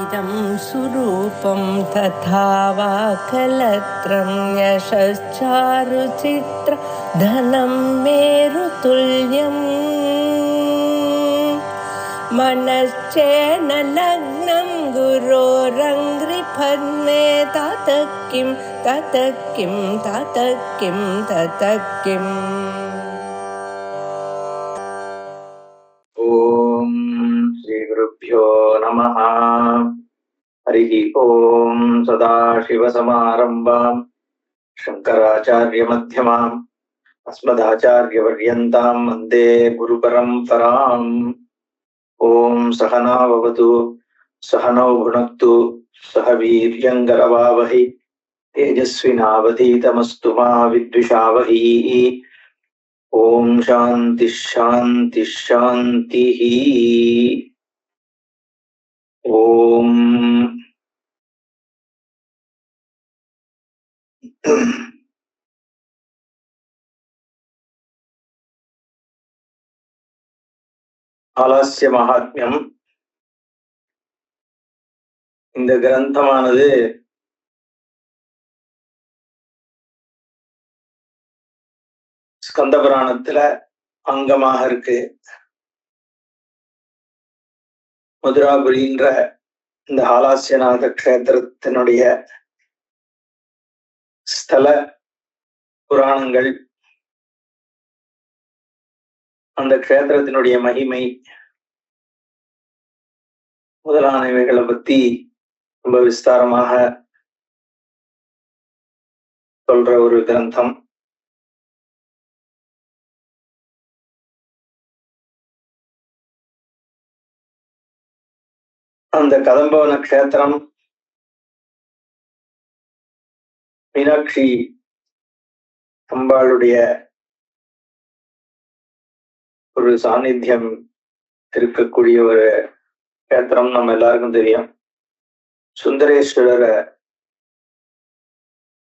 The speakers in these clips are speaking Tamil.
इदं सुरूपं तथा वा कलत्रं यशश्चारुचित्र धनं मेरुतुल्यम् मनश्चेन लग्नं गुरोरङ्घ्रिपद्मे ततः किं ततः किं ततः किं ततः किम्। ओम श्री गुरुभ्यो नमः। हरिः ओम। सदाशिवसमारम्भां शंकराचार्य मध्यमाम् अस्मदाचार्यपर्यन्तां वन्दे गुरुपरम्पराम्। ओम सहना भवतु सहनौ भुनक्तु सह वीर्यङ्करवावहै तेजस्विनावधीतमस्तु मा विद्विषावहै। ओम शांति शांति शांति। ओम ஆலஸ்ய மகாத்மியம். இந்த கிரந்தமானது ஸ்கந்த புராணத்துல அங்கமாக இருக்கு. மதுராபுரின்ற இந்த ஆலாஸ்யநாத கஷேத்திரத்தினுடைய ஸ்தல புராணங்கள், அந்த கஷேத்திரத்தினுடைய மகிமை முதலானவைகளை பத்தி ரொம்ப விஸ்தாரமாக சொல்ற ஒரு கிரந்தம். அந்த கதம்பவன கஷேத்திரம் மீனாட்சி அம்பாளுடைய ஒரு சாநித்தியம் இருக்கக்கூடிய ஒரு கஷேத்திரம் நம்ம எல்லாருக்கும் தெரியும். சுந்தரேஸ்வரரை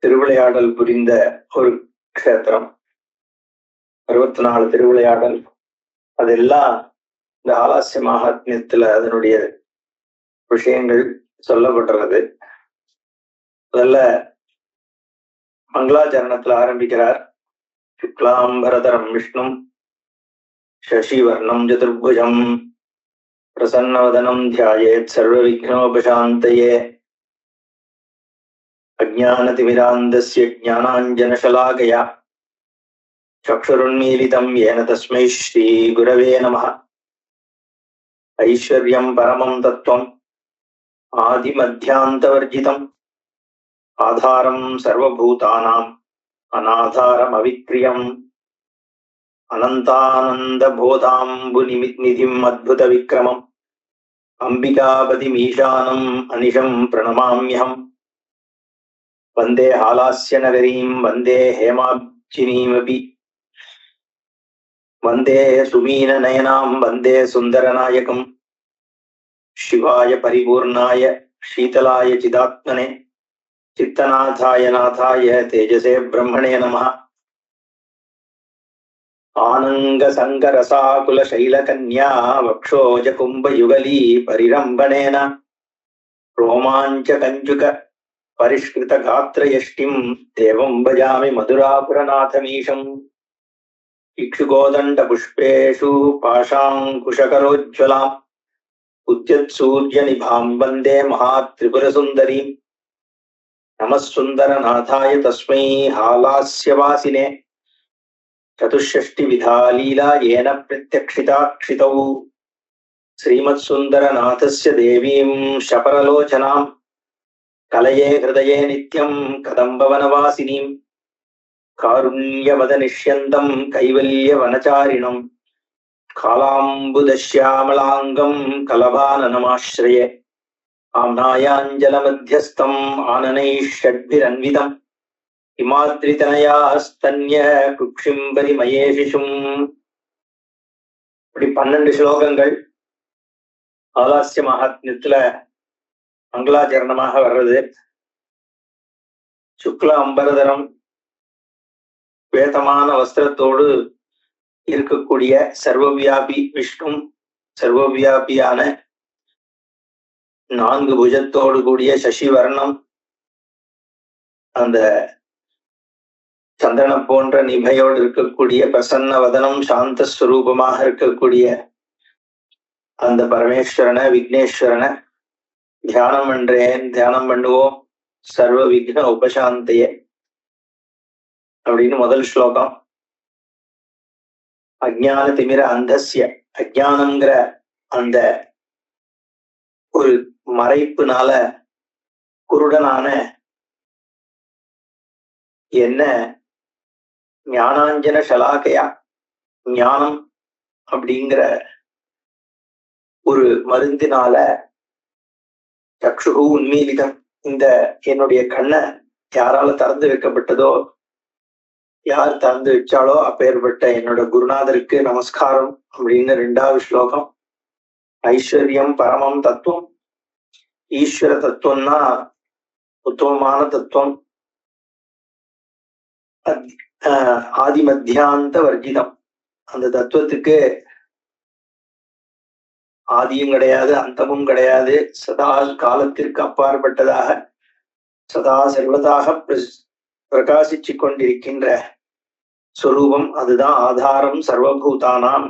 திருவிளையாடல் புரிந்த ஒரு கஷேத்திரம். 64 திருவிளையாடல், அதெல்லாம் இந்த ஆலாஸ்ய மகாத்மியத்துல அதனுடைய விஷயங்கள் சொல்லப்படுறது. முதல்ல மங்களாச்சரணத்துல ஆரம்பிக்கிறார். சுக்லாம்பரதரம் விஷ்ணும் சசிவர்ணம் சதுர்புஜம் பிரசன்னவதனம் தியாயேத் சர்வ விக்னோபசாந்தயே அஜ்ஞானதிமிராந்தஸ்ய ஞானாஞ்சனசலாகயா சக்ஷுருன்மீலிதம் ஏன தஸ்மை ஸ்ரீ குரவே நமः. ஐஸ்வர்யம் பரமம் தத்துவம் ஆதிமத்யாந்தவர்ஜிதம் ஆதாரம் சர்வபூதானாம் அநாதாரம் அவிக்ரியம் அனந்தானந்த போதாம்பு நிதிம் அத்புத விக்ரமம் அம்பிகாபதிமீஷானம் அனிஷம் பிரணமாம்யஹம். வந்தே ஆலாஸ்ய நகரீம் வந்தே ஹேமாப்ஜினீமபி வந்தே சுமீன நயனாம் வந்தே சுந்தரநாயகம். சிவாய பரிபூர்ணாய சீதலாய சிதாத்மனே சித்தநாதாய நாதாய தேஜசே பிரம்மணே நமः. ஆனங்க சங்கரசாகுல சைலகன்யா வக்ஷோஜ கும்பயுகலீ பரிரம்பணேன ரோமாஞ்ச கஞ்சுக பரிஷ்கிருத காத்ரயஷ்டிம் தேவம் பஜாமி மதுராபுரநாதமீஷம். இக்ஷுகோதண்ட புஷ்பேஷு பாஷாங்குஷகரோஜ்வலாம் உத்யத் சூர்ய நிபாம் வந்தே மகாத்ரிபுரசுந்தரீம். நமஸ்சுந்தரநாதாய தஸ்மை ஹாலாஸ்யவாசினே சதுஷ்ஷஷ்டி விதா லீலா ஏன பிரத்யக்ஷிதாக்ஷிதௌ. ஸ்ரீமத் சுந்தரநாதஸ்ய தேவீம் ஷபரலோச்சனாம் கலயே ஹிருதயே நித்யம் கதம்பவனவாசினீம் காருண்யவதனிஷ்யந்தம் கைவல்யவனச்சாரிணம் காலாம்புதஷ்யாமலாங்கம் கலபானனமாஸ்ரயே ஆம்னாயாஞ்சலமத்தியஸ்தம் ஆனனைஷட்பிரன்விதம் இமாத்ரிதனயாஸ்தன்ய குக்ஷிம்பரிமயே சிசும். இப்படி 12 ஸ்லோகங்கள் ஆலாஸ்ய மகாத்மியத்துல மங்களாச்சரணமாக வர்றது. சுக்ல அம்பரதரம் வேதமான வஸ்திரத்தோடு இருக்கக்கூடிய சர்வவியாபி விஷ்ணு, சர்வவியாபியான 4 புஜத்தோடு கூடிய சசிவர்ணம், அந்த சந்திரனை போன்ற நிபையோடு இருக்கக்கூடிய பிரசன்ன வதனம், சாந்த ஸ்வரூபமாக இருக்கக்கூடிய அந்த பரமேஸ்வரனை, விக்னேஸ்வரனை தியானம் பண்றேன், தியானம் பண்ணுவோம். சர்வ விக்ன உபசாந்தையே அப்படின்னு முதல் ஸ்லோகம். அஜ்ஞான திமிர அந்தஸ்ய, அஜ்ஞானங்கிற அந்த ஒரு மறைப்புனால குருடனான என்ன ஞானாஞ்சன ஷலாக்கையா, ஞானம் அப்படிங்கிற ஒரு மருந்தினால சக்ஷுகு உன்மீலிதம், இந்த என்னுடைய கண்ணை யாரால திறந்து வைக்கப்பட்டதோ, யார் திறந்து வச்சாலோ அப்பேற்பட்ட என்னோட குருநாதருக்கு நமஸ்காரம் அப்படின்னு 2வது ஸ்லோகம். ஐஸ்வர்யம் பரமம் தத்துவம், ஈஸ்வர தத்துவம்னா உத்தமமான தத்துவம். ஆதி மத்தியாந்த வர்ஜிதம், அந்த தத்துவத்துக்கு ஆதியும் கிடையாது, அந்தமும் கிடையாது, சதா காலத்திற்கு அப்பாற்பட்டதாக சதா சர்வதாக பிரகாசிச்சு கொண்டிருக்கின்ற ஸ்வரூபம். அதுதான் ஆதாரம். சர்வபூதானாம்,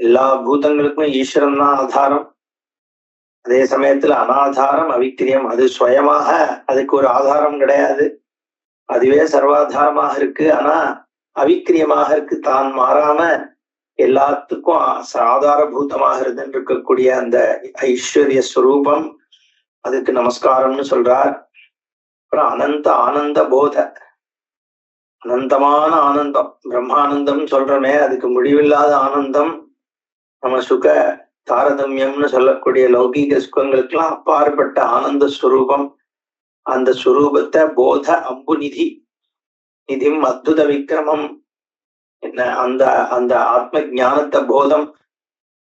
எல்லா பூதங்களுக்கும் ஈஸ்வரன் தான் ஆதாரம். அதே சமயத்துல அனாதாரம் அவிக்கிரியம், அது சுயமாக அதுக்கு ஒரு ஆதாரம் கிடையாது, அதுவே சர்வாதாரமாக இருக்கு. ஆனா அவிக்கிரியமாக இருக்கு, தான் மாறாம எல்லாத்துக்கும் ஆதாரபூதமாக இருக்கக்கூடிய அந்த ஐஸ்வர்ய ஸ்வரூபம், அதுக்கு நமஸ்காரம்னு சொல்றார். அப்புறம் அனந்த ஆனந்த போத, அனந்தமான ஆனந்தம், பிரம்மானந்தம் சொல்றமே, அதுக்கு முடிவில்லாத ஆனந்தம். நம்ம சுக தாரதமியம்னு சொல்லக்கூடிய லௌகீக சுகங்களுக்கெல்லாம் அப்பாற்பட்ட ஆனந்த ஸ்வரூபம். அந்த ஸ்வரூபத்தை போத அம்பு நிதி, நிதிம் அத்புத விக்கிரமம், என்ன அந்த அந்த ஆத்ம ஞானத்தை போதம்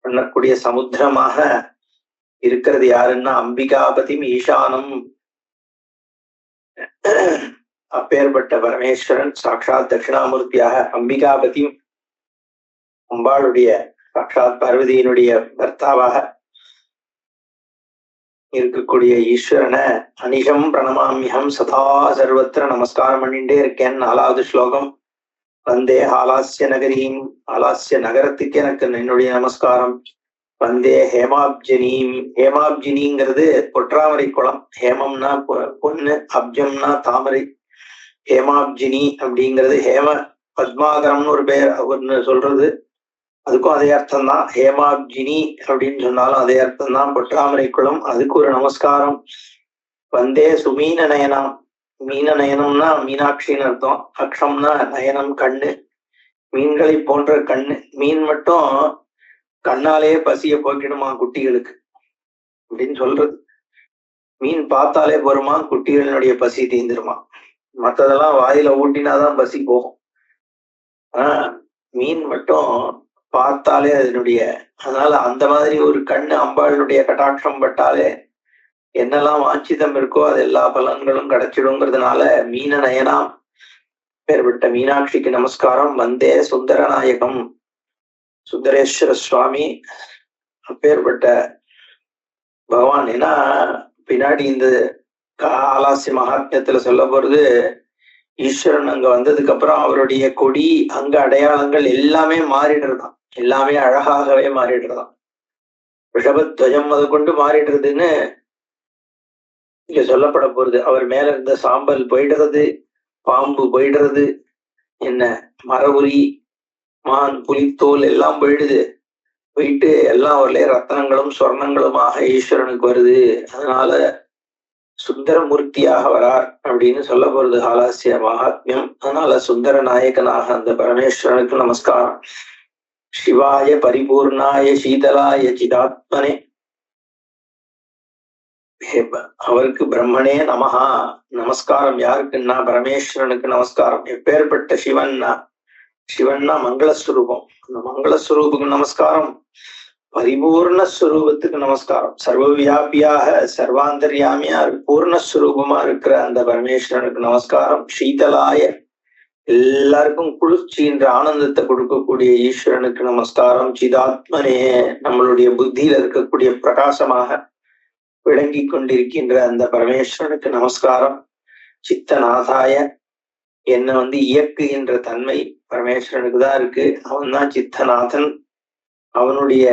பண்ணக்கூடிய சமுத்திரமாக இருக்கிறது யாருன்னா அம்பிகாபதி ஈசானம். அப்பேற்பட்ட பரமேஸ்வரன் சாட்சாத் தட்சிணாமூர்த்தியாக அம்பிகாபதி, அம்பாளுடைய சாட்சாத் பார்வதியினுடைய பர்த்தாவாக இருக்கக்கூடிய ஈஸ்வரனை அனிஷம் பிரணமாமியம் சதா சர்வத்திர நமஸ்காரம் பண்ணிட்டே இருக்கேன். 4வது ஸ்லோகம். வந்தே ஆலாசிய நகரீம், ஆலாசிய நகரத்துக்கு எனக்கு என்னுடைய நமஸ்காரம். வந்தே ஹேமாப்ஜினீம், ஹேமாப்ஜினிங்கிறது பொற்றாமரை குளம். ஹேமம்னா பொண்ணு, அப்ஜம்னா தாமரை. ஹேமாப்ஜினி அப்படிங்கிறது ஹேம பத்மாகரம்னு ஒரு பேர் ஒன்னு சொல்றது, அதுக்கும் அதே அர்த்தம் தான். ஹேமாப்ஜினி அப்படின்னு சொன்னாலும் அதே அர்த்தம் தான், பொற்றாமரை குளம், அதுக்கு ஒரு நமஸ்காரம். வந்தே சுமீன நயனம், மீன நயனம்னா மீனாட்சின்னு அர்த்தம், அக்ஷம்னா நயனம் கண்ணு, மீன்களை போன்ற கண்ணு. மீன் மட்டும் கண்ணாலேயே பசிய போக்கிடுமா குட்டிகளுக்கு அப்படின்னு சொல்றது. மீன் பார்த்தாலே போருமா, குட்டிகளினுடைய பசி தீந்துருமா. மற்றதெல்லாம் வாயில ஊட்டினாதான் பசி போகும், ஆனா மீன் மட்டும் பார்த்தாலே அதனுடைய, அதனால அந்த மாதிரி ஒரு கண்ணு அம்பாளுடைய கட்டாட்சம் பட்டாலே என்னெல்லாம் வாஞ்சிதம் இருக்கோ அது எல்லா பலன்களும் கிடைச்சிடுங்கிறதுனால மீன நயனாம் பேர்பட்ட மீனாட்சிக்கு நமஸ்காரம். வந்தே சுந்தரநாயகம், சுந்தரேஸ்வர சுவாமி அப்பேற்பட்ட பகவான். ஏன்னா பின்னாடி இந்த ஆலாசிய மகாத்மியத்துல சொல்ல போறது, ஈஸ்வரன் அங்க வந்ததுக்கு அப்புறம் அவருடைய கொடி அங்க அடையாளங்கள் எல்லாமே மாறிடுறதாம், எல்லாமே அழகாகவே மாறிடுறதாம். ரிஷபத்வஜம் அது கொண்டு மாறிடுறதுன்னு இங்க சொல்லப்பட போறது. அவர் மேல இருந்த சாம்பல் போயிடுறது, பாம்பு போயிடுறது, என்ன மரபுரி மான் புலித்தோல் எல்லாம் போயிடுது, போயிட்டு எல்லாம் ஒரே ரத்னங்களும் சொர்ணங்களுமாக ஈஸ்வரனுக்கு வருது. அதனால சுந்தரமூர்த்தியாக வரார் அப்படின்னு சொல்ல போறது ஆலாசிய மகாத்மியம். அதனால சுந்தர நாயகனாக அந்த பரமேஸ்வரனுக்கு நமஸ்காரம். சிவாய பரிபூர்ணாய சீதலாய சிதாத்மனே, அவருக்கு பிரம்மனே நமஹா நமஸ்காரம். யாருக்குன்னா பரமேஸ்வரனுக்கு நமஸ்காரம். எப்பேற்பட்ட சிவன்னா, சிவன்னா மங்களஸ்வரூபம், அந்த மங்களஸ்வரூபுக்கு நமஸ்காரம். பரிபூர்ணஸ்வரூபத்துக்கு நமஸ்காரம். சர்வவியாபியாக சர்வாந்தர்யாமியா பூர்ணஸ்வரூபமா இருக்கிற அந்த பரமேஸ்வரனுக்கு நமஸ்காரம். சீதலாய, எல்லாருக்கும் குளிர்ச்சின்ற ஆனந்தத்தை கொடுக்கக்கூடிய ஈஸ்வரனுக்கு நமஸ்காரம். சிதாத்மனே, நம்மளுடைய புத்தியில இருக்கக்கூடிய பிரகாசமாக விளங்கி கொண்டிருக்கின்ற அந்த பரமேஸ்வரனுக்கு நமஸ்காரம். சித்தநாதாய, என்ன இயக்குகின்ற தன்மை பரமேஸ்வரனுக்கு தான் இருக்கு. அவன் தான் சித்தநாதன். அவனுடைய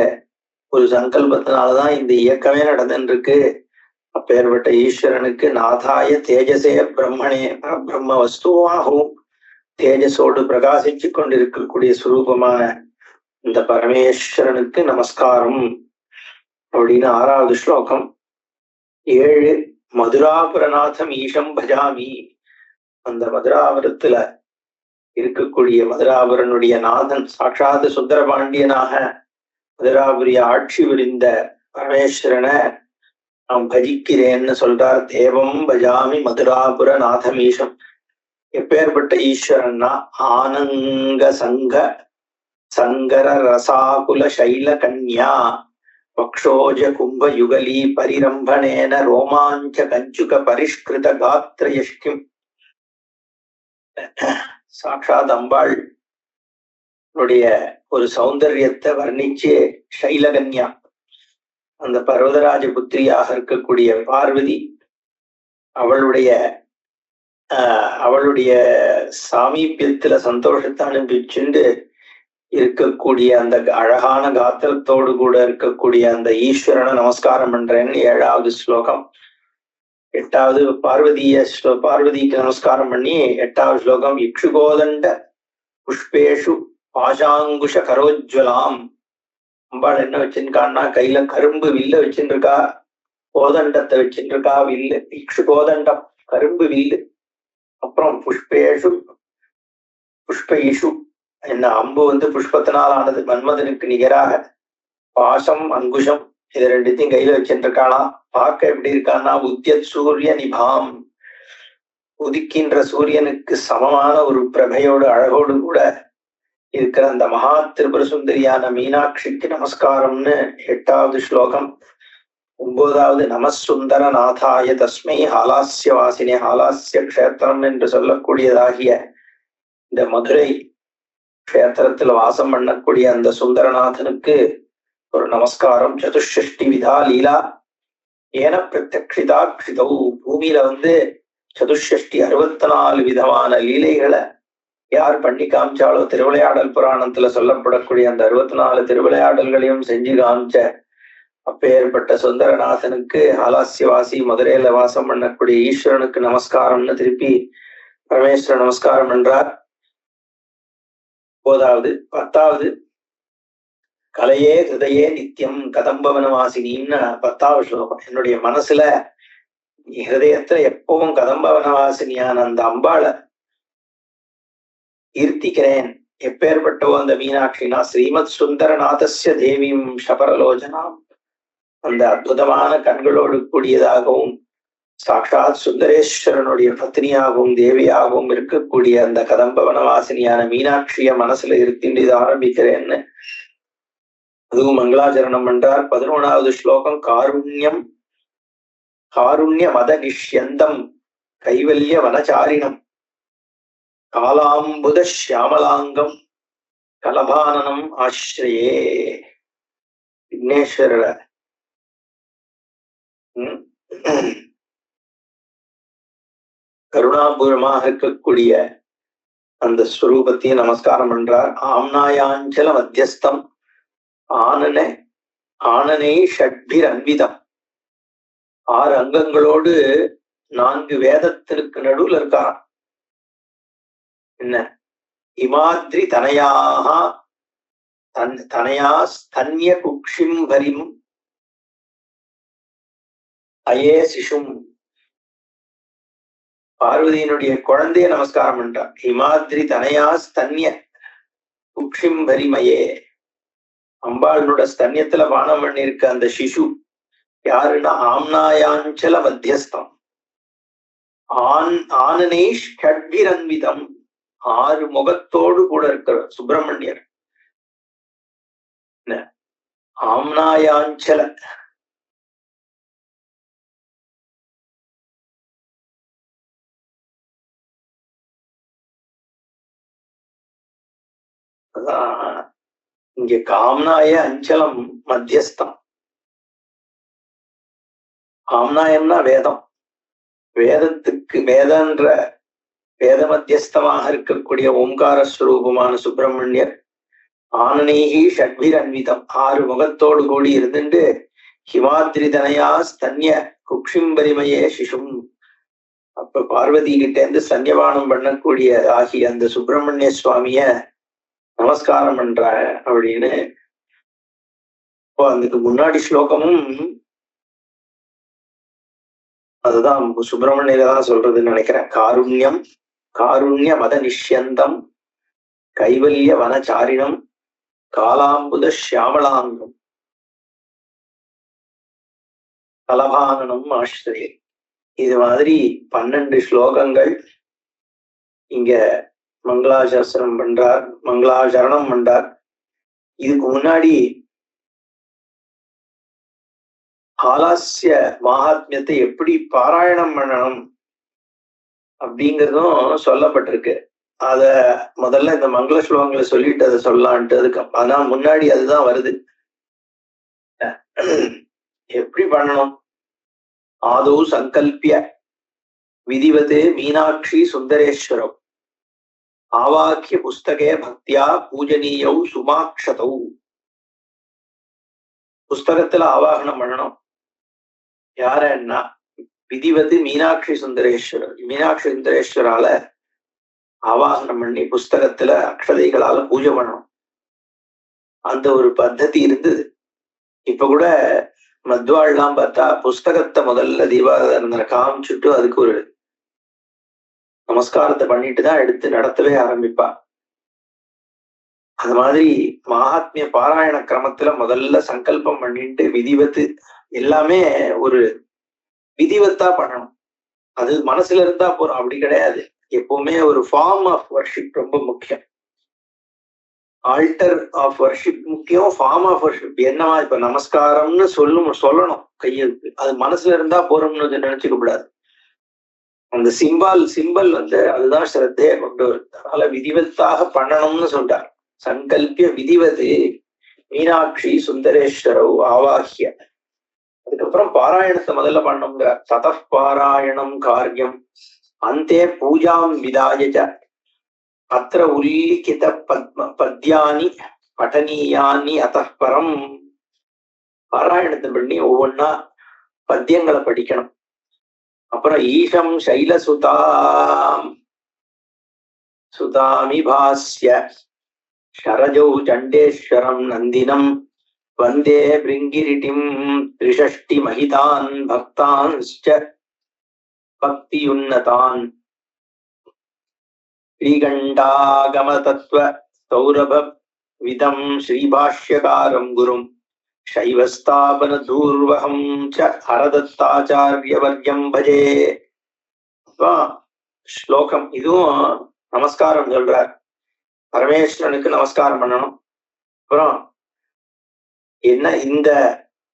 ஒரு சங்கல்பத்தினாலதான் இந்த இயக்கமே நடந்துருக்கு. அப்பேற்பட்ட ஈஸ்வரனுக்கு நாதாய தேஜசே பிரம்மணே பிரம்ம வஸ்துவாகவும் தேஜஸோடு பிரகாசிச்சு கொண்டிருக்கக்கூடிய சுரூபமான இந்த பரமேஸ்வரனுக்கு நமஸ்காரம் அப்படின்னு 6வது ஸ்லோகம். 7 மதுராபுரநாதம் ஈஷம் பஜாமி. அந்த மதுராபுரத்துல இருக்கக்கூடிய மதுராபுரனுடைய நாதன் சாட்சாத் சுந்தரபாண்டியனாக மதுராபுரிய ஆட்சி புரிந்த பரமேஸ்வரனை நான் பஜிக்கிறேன்னு சொல்றார். தேவம் பஜாமி மதுராபுர நாதமீஷம். எப்பேற்பட்ட ஈஸ்வரன்னா ஆனங்க சங்க சங்கர ரசாகுல சைல கன்யா வக்ஷோஜ கும்ப யுகலி பரிரம்பணேன ரோமாஞ்ச கஞ்சுக பரிஷ்கிருத காத்ரயஷ்கிம். சாட்சாத் அம்பாள் ஒரு சௌந்தரியத்தை வர்ணிச்சு சைலகன்யா, அந்த பர்வதராஜ புத்திரியாக இருக்கக்கூடிய பார்வதி, அவளுடைய சாமீபியத்துல சந்தோஷத்தை அனுப்பிச்சுண்டு இருக்கக்கூடிய அந்த அழகான காத்திரத்தோடு கூட இருக்கக்கூடிய அந்த ஈஸ்வரனை நமஸ்காரம் பண்றேன்னு 7வது ஸ்லோகம். 8வது பார்வதிக்கு நமஸ்காரம் பண்ணி 8வது ஸ்லோகம். இக்ஷுகோதண்ட புஷ்பேஷு பாஷாங்குஷ கரோஜ்வலாம். அம்பாள் என்ன வச்சுருக்கான்னா கையில கரும்பு வில்ல வச்சுருக்கா, கோதண்டத்தை வச்சுருக்கா, வில்லு இக்ஷு கோதண்டம் கரும்பு வில்லு. அப்புறம் புஷ்பேஷு புஷ்ப இஷு, என்ன அம்பு புஷ்பத்தினால் ஆனது, மன்மதனுக்கு நிகராக. பாசம் அங்குஷம் இது ரெண்டுத்தையும் கையில வச்சுருக்கானா. பார்க்க எப்படி இருக்கான்னா உத்தியத் சூரிய நிபாம், உதிக்கின்ற சூரியனுக்கு சமமான ஒரு பிரபையோடு அழகோடு கூட இருக்கிற அந்த மகா திரிபுர சுந்தரியான மீனாட்சிக்கு நமஸ்காரம்னு 8வது ஸ்லோகம். 9வது நமசுந்தர நாதாய தஸ்மை ஹாலாஸ்ய வாசினே. ஹாலாஸ்ய க்ஷேத்திரம் என்று சொல்லக்கூடியதாகிய இந்த மதுரை க்ஷேத்திரத்தில் வாசம் பண்ணக்கூடிய அந்த சுந்தரநாதனுக்கு ஒரு நமஸ்காரம். சதுஷ்டி விதா லீலா ஏன பிரத்யக்ஷிதாட்சிதௌ. பூமியில சதுஷ்டி 64 விதமான லீலைகளை யார் பண்ணி காமிச்சாலோ, திருவிளையாடல் புராணத்துல சொல்லப்படக்கூடிய அந்த 64 திருவிளையாடல்களையும் செஞ்சு காமிச்ச அப்பேற்பட்ட சுந்தரநாதனுக்கு, ஆலாசியவாசி மதுரையில வாசம் பண்ணக்கூடிய ஈஸ்வரனுக்கு நமஸ்காரம்னு திருப்பி பரமேஸ்வரன் நமஸ்காரம் என்றார். 9வது. 10வது கலையே ஹிருதயே நித்தியம் கதம்பவனவாசினின்னு 10வது ஸ்லோகம். என்னுடைய மனசுல ஹிருதயத்துல எப்பவும் கதம்பவனவாசினியான அந்த அம்பாளை ஈர்த்திக்கிறேன். எப்பேற்பட்டவோ அந்த மீனாட்சினா ஸ்ரீமத் சுந்தரநாதஸ்ய தேவியும் ஷபரலோஜனாம். அந்த அற்புதமான கண்களோடு கூடியதாகவும் சாட்சாத் சுந்தரேஸ்வரனுடைய பத்னியாகவும் தேவியாகவும் இருக்கக்கூடிய அந்த கதம்பவனவாசினியான மீனாட்சிய மனசுல இருத்திண்டு இது ஆரம்பிக்கிறேன்னு அதுவும் மங்களாச்சரணம் என்றார். 11வது ஸ்லோகம். காருண்யம் காருண்ய மத நிஷ்யந்தம் கைவல்ய வனச்சாரிணம் காலாம்புத ஷியாமலாங்கம் கலபானனம் ஆசிரியே. விக்னேஸ்வரர கருணாபூரமாக இருக்கக்கூடிய அந்த ஸ்வரூபத்தையும் நமஸ்காரம் பண்றார். ஆம்னாயாஞ்சல மத்தியஸ்தம் ஆனனை ஷட்பிர் அன்விதம். 6 அங்கங்களோடு 4 வேதத்திற்கு நடுவுல இருக்காராம். என்ன இமாத்ரி தனயா ஸ்தன்ய குக்ஷிம் ஹரிம் அயே சிசும். பார்வதியினுடைய குழந்தைய நமஸ்காரம் பண்றார். ஹிமாத்ரி தனயா ஸ்தன்ய குக்ஷிம் ஹரிமயே. அம்பாளனோட ஸ்தன்யத்துல பானம் பண்ணிருக்க அந்த சிசு யாருன்னா ஆம்னாயாஞ்சல மத்தியஸ்தம் ஆனனை ஷட்பிரன்விதம். 6 முகத்தோடு கூட இருக்கிற சுப்பிரமணியர். ஆம்னாயாஞ்சல இங்க காம்னாய அஞ்சலம் மத்தியஸ்தம். ஆம்னாயம்னா வேதம். வேதத்துக்கு வேத மத்தியஸ்தமாக இருக்கக்கூடிய ஓம்கார ஸ்வரூபமான சுப்பிரமணியர் ஆனநீகி ஷட்பிர் அன்விதம் 6 முகத்தோடு கூடி இருந்துட்டு ஹிமாத்ரி தனயா ஸ்தன்ய குக்ஷிம்பரிமையே சிசும். அப்ப பார்வதி கிட்ட இருந்து சன்னியபானம் பண்ணக்கூடிய ஆகிய அந்த சுப்பிரமணிய சுவாமிய நமஸ்காரம் பண்ற அப்படின்னு. இப்போ அதுக்கு முன்னாடி ஸ்லோகமும் அதுதான் சுப்பிரமணியில தான் சொல்றதுன்னு நினைக்கிறேன். காருண்ய மத நிஷ்யந்தம் கைவல்ய வனச்சாரிணம் காலாம்புத சியாமலாங்கம் கலபானனம் ஆசிரியை. இது மாதிரி 12 ஸ்லோகங்கள் இங்க மங்களாசாசனம் பண்றார், மங்களாசரணம் பண்றார். இதுக்கு முன்னாடி ஆலாசிய மகாத்மியத்தை எப்படி பாராயணம் பண்ணணும் அப்படிங்கிறதும் சொல்லப்பட்டிருக்கு. அத முதல்ல இந்த மங்கள ஸ்லோகங்களை சொல்லிட்டு அதை சொல்லலான்ட்டு அதுக்கு ஆனா முன்னாடி அதுதான் வருது. எப்படி பண்ணணும்? ஆதௌ சங்கல்பிய விதிவதே மீனாட்சி சுந்தரேஸ்வரம் ஆவாக்கிய புஸ்தகே பக்தியா பூஜனீயௌ சுமாக்ஷதௌ. புஸ்தகத்துல ஆவாகனம் பண்ணணும். யாரன்னா விதிவது மீனாட்சி சுந்தரேஸ்வரால ஆவாகனம் பண்ணி புஸ்தகத்துல அக்ஷதைகளால பூஜை பண்ணணும். அந்த ஒரு பத்ததி இருந்தது. இப்ப கூட மத்வாள்லாம் பார்த்தா புஸ்தகத்தை முதல்ல தீபாராதனை காமிச்சுட்டு அதுக்கு ஒரு நமஸ்காரத்தை பண்ணிட்டு தான் எடுத்து நடத்தவே ஆரம்பிப்பா. அது மாதிரி மகாத்மிய பாராயண கிரமத்துல முதல்ல சங்கல்பம் பண்ணிட்டு விதிவத்து எல்லாமே ஒரு விதிவத்தா பண்ணணும். அது மனசுல இருந்தா போறோம் அப்படி கிடையாது. எப்பவுமே ஒரு ஃபார்ம் ஆஃப் வர்ஷிப் ரொம்ப முக்கியம். ஆல்டர் ஆஃப் வர்ஷிப் முக்கியம், ஃபார்ம் ஆஃப் வர்ஷிப் என்னவா இப்ப நமஸ்காரம்னு சொல்லணும் கையெழுத்து. அது மனசுல இருந்தா போறோம்னு நினைச்சுக்க கூடாது. அந்த சிம்பல் அதுதான் ஸ்ரத்தையை கொண்டு வருது. அதனால விதிவத்தாக பண்ணணும்னு சொல்றார். சங்கல்பிய விதிவது மீனாட்சி சுந்தரேஸ்வரவ் ஆவாகிய. அதுக்கப்புறம் பாராயணத்தை முதல்ல பண்ணுங்க. தத பாராயணம் காரியம் அந்தே பூஜாம் விதாயஜ அத்திர உல்லிகித பத்யானி படனீயானி அத்தப்பரம். பாராயணத்தை பண்ணி ஒவ்வொன்னா பத்தியங்களை படிக்கணும். அப்புறம் ஈஷம் சுதாமிபாஸ்ய ஷரஜௌ சண்டேஸ்வரம் நந்தினம் வந்தே பிருங்கிரிட்டிம் திரிஷஷ்டி மகிதான் பக்தான்ஸ்ச பக்தியுன்னதான் ஸ்ரீகண்டாகம தத்துவ சௌரப விதம் ஸ்ரீபாஷ்யகாரம் குரும் சைவஸ்தாபன தூர்வகம் ச ஹரதத்தாச்சாரியவர்யம் பஜே. ஸ்லோகம் இதுவும் நமஸ்காரம் சொல்றார். பரமேஸ்வரனுக்கு நமஸ்காரம் பண்ணணும். அப்புறம் என்ன இந்த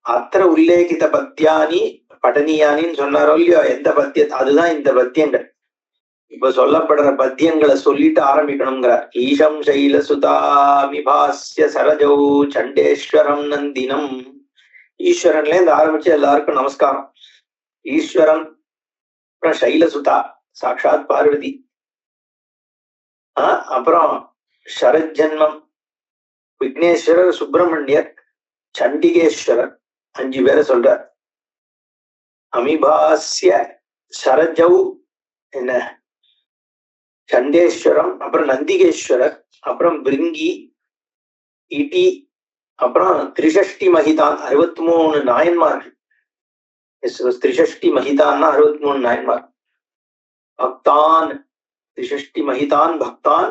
அத்திர உல்லேகித பத்தியானி படனியானின்னு சொன்னாரோ இல்லையோ, எந்த பத்தியம் அதுதான் இந்த பத்தியங்கள். இப்ப சொல்லப்படுற பத்தியங்களை சொல்லிட்டு ஆரம்பிக்கணுங்கிறார். ஈஷம் சைல சுதாமிபாஸ்ய சரஜௌ சண்டேஸ்வரம் நந்தினம். ஈஸ்வரன்ல இருந்து ஆரம்பிச்சு எல்லாருக்கும் நமஸ்காரம். ஈஸ்வரன், அப்புறம் சைலசுதா சாட்சாத் பார்வதி, அப்புறம் சரஜன்மம் விக்னேஸ்வரர், சுப்பிரமணியர், சண்டிகேஸ்வரர் 5 பேரை சொல்றார். அமிபாஸ்ய சரஜௌ என்ன சண்டேஸ்வரம், அப்புறம் நந்திகேஸ்வரர், அப்புறம் பிருங்கி இட்டி, அப்புறம் திரிஷஷ்டி மகிதான் 63 நாயன்மார்கள். திரிஷஷ்டி மகிதான்னா 63 நாயன்மார். பக்தான் திரிஷஷ்டி மகிதான் பக்தான்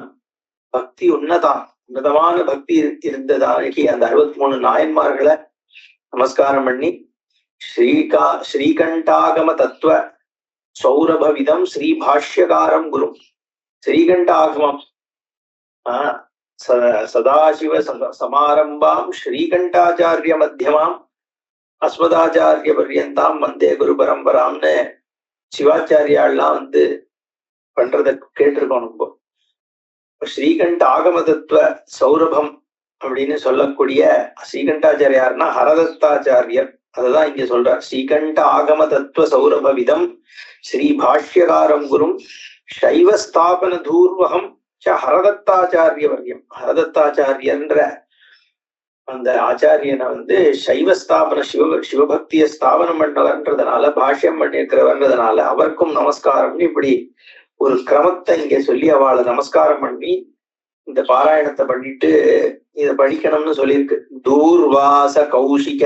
பக்தி உன்னதமான பக்தி இருந்ததாகி அந்த 63 நாயன்மார்களை நமஸ்காரம் பண்ணி ஸ்ரீகண்டாகம தத்துவ சௌரபவிதம் ஸ்ரீபாஷ்யகாரம் குரு. ஸ்ரீகண்டாகமம் சதாசிவ சமாரம்பாம் ஸ்ரீகண்டாச்சாரிய மத்தியமாம் அஸ்மதாச்சாரிய பர்யந்தாம் வந்தே குரு பரம்பராம்னு சிவாச்சாரியாள்லாம் பண்றத கேட்டிருக்கோம். நம்ம ஸ்ரீகண்ட ஆகம தத்துவ சௌரபம் அப்படின்னு சொல்லக்கூடிய ஸ்ரீகண்டாச்சாரியார்னா ஹரதத்தாச்சாரியர். அததான் இங்க சொல்றார். ஸ்ரீகண்ட ஆகம தத்துவ சௌரபவிதம் ஸ்ரீ பாஷ்யகாரம் குரும் சைவ ஸ்தாபன தூர்வகம் ஹரதத்தாச்சாரிய வர்யம். ஹரதத்தாச்சாரியன்ற அந்த ஆச்சாரியனை சைவ ஸ்தாபன சிவபக்திய ஸ்தாபனம் பண்ணவர்ன்றதுனால, பாஷ்யம் பண்ணிருக்கிறவர்ன்றதுனால அவருக்கும் நமஸ்காரம்னு இப்படி ஒரு கிரமத்தை இங்க சொல்லி அவளை நமஸ்காரம் பண்ணி இந்த பாராயணத்தை பண்ணிட்டு இத படிக்கணும்னு சொல்லியிருக்கு. தூர்வாச கௌஷிக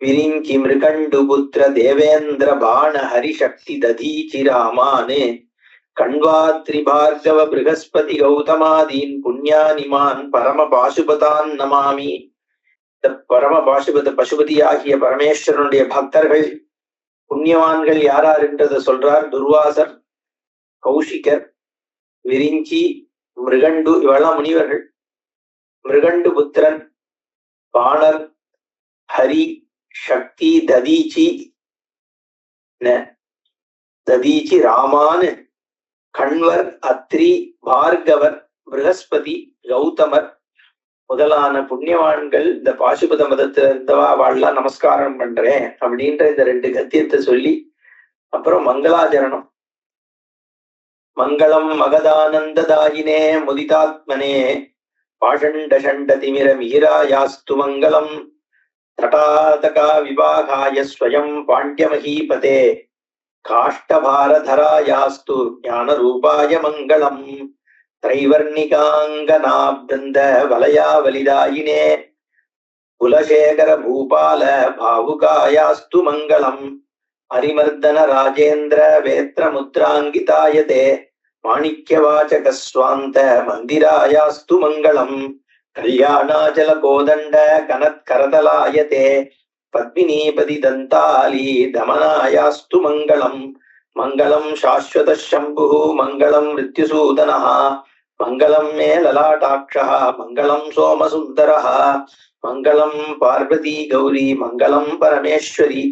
விரிங்கி மிருகண்டு புத்திர தேவேந்திர பாண ஹரிசக்தி ததீச்சி ராமானு கண்வாத்ரி பார்கவ பிருகஸ்பதி கௌதமாதீன் புண்ணியானிமான் பரம பாசுபதான் நமாமி. இந்த பரம பாசுபத பசுபதி ஆகிய பரமேஸ்வரனுடைய பக்தர்கள் புண்ணியவான்கள் யாரார் என்றதை சொல்றார். துர்வாசர், கௌஷிகர், விரிஞ்சி, மிருகண்டு, இவெல்லாம் முனிவர்கள். மிருகண்டு புத்திரன், பாணர், ஹரி, சக்தி, ததீச்சி, ததீச்சி ராமான், கண்வர், அத்ரி, பார்கவர், பிருகஸ்பதி, கௌதமர் முதலான புண்ணியவான்கள் இந்த பாசுபத மதத்துல இருந்தவா அவள்லாம் நமஸ்காரம் பண்றேன் அப்படின்ற இந்த 2 கத்தியத்தை சொல்லி அப்புறம் மங்களாச்சரணம். மங்களம் மகதானந்ததாயினே முதிதாத்மனே பாஷண்ட சண்ட திமிர மிகிராயாஸ்து மங்களம் தடாதகா விபாகாய ஸ்வயம் பாண்டியமஹீபதே காஷ்டபாரதராயாஸ்து ஞான ரூபாய மங்களம் த்ரைவர்ணிகாங்கனா பிருந்த வலயாவலிதாயினே குலசேகர பூபால பாவுகாயாஸ்து மங்களம் ஹரிமர்தன ராஜேந்திர வேத்ர முத்ராங்கிதாயதே மாணிக்யவாச்சக ஸ்வாந்த மந்திராயாஸ்து மங்களம் கல்யாணாச்சல கோதண்ட கனத்கரதலாயதே பத்மினீபதி தந்தாலி தமனாயாஸ்து மங்களம் மங்களம் சாஸ்வத சம்பு மங்களம் மிருத்யுசூதனः மங்களம் மே லலாட்டாட்சः மங்களம் சோமசுந்தரः மங்களம் பார்வதி கௌரி மங்களம் பரமேஸ்வரி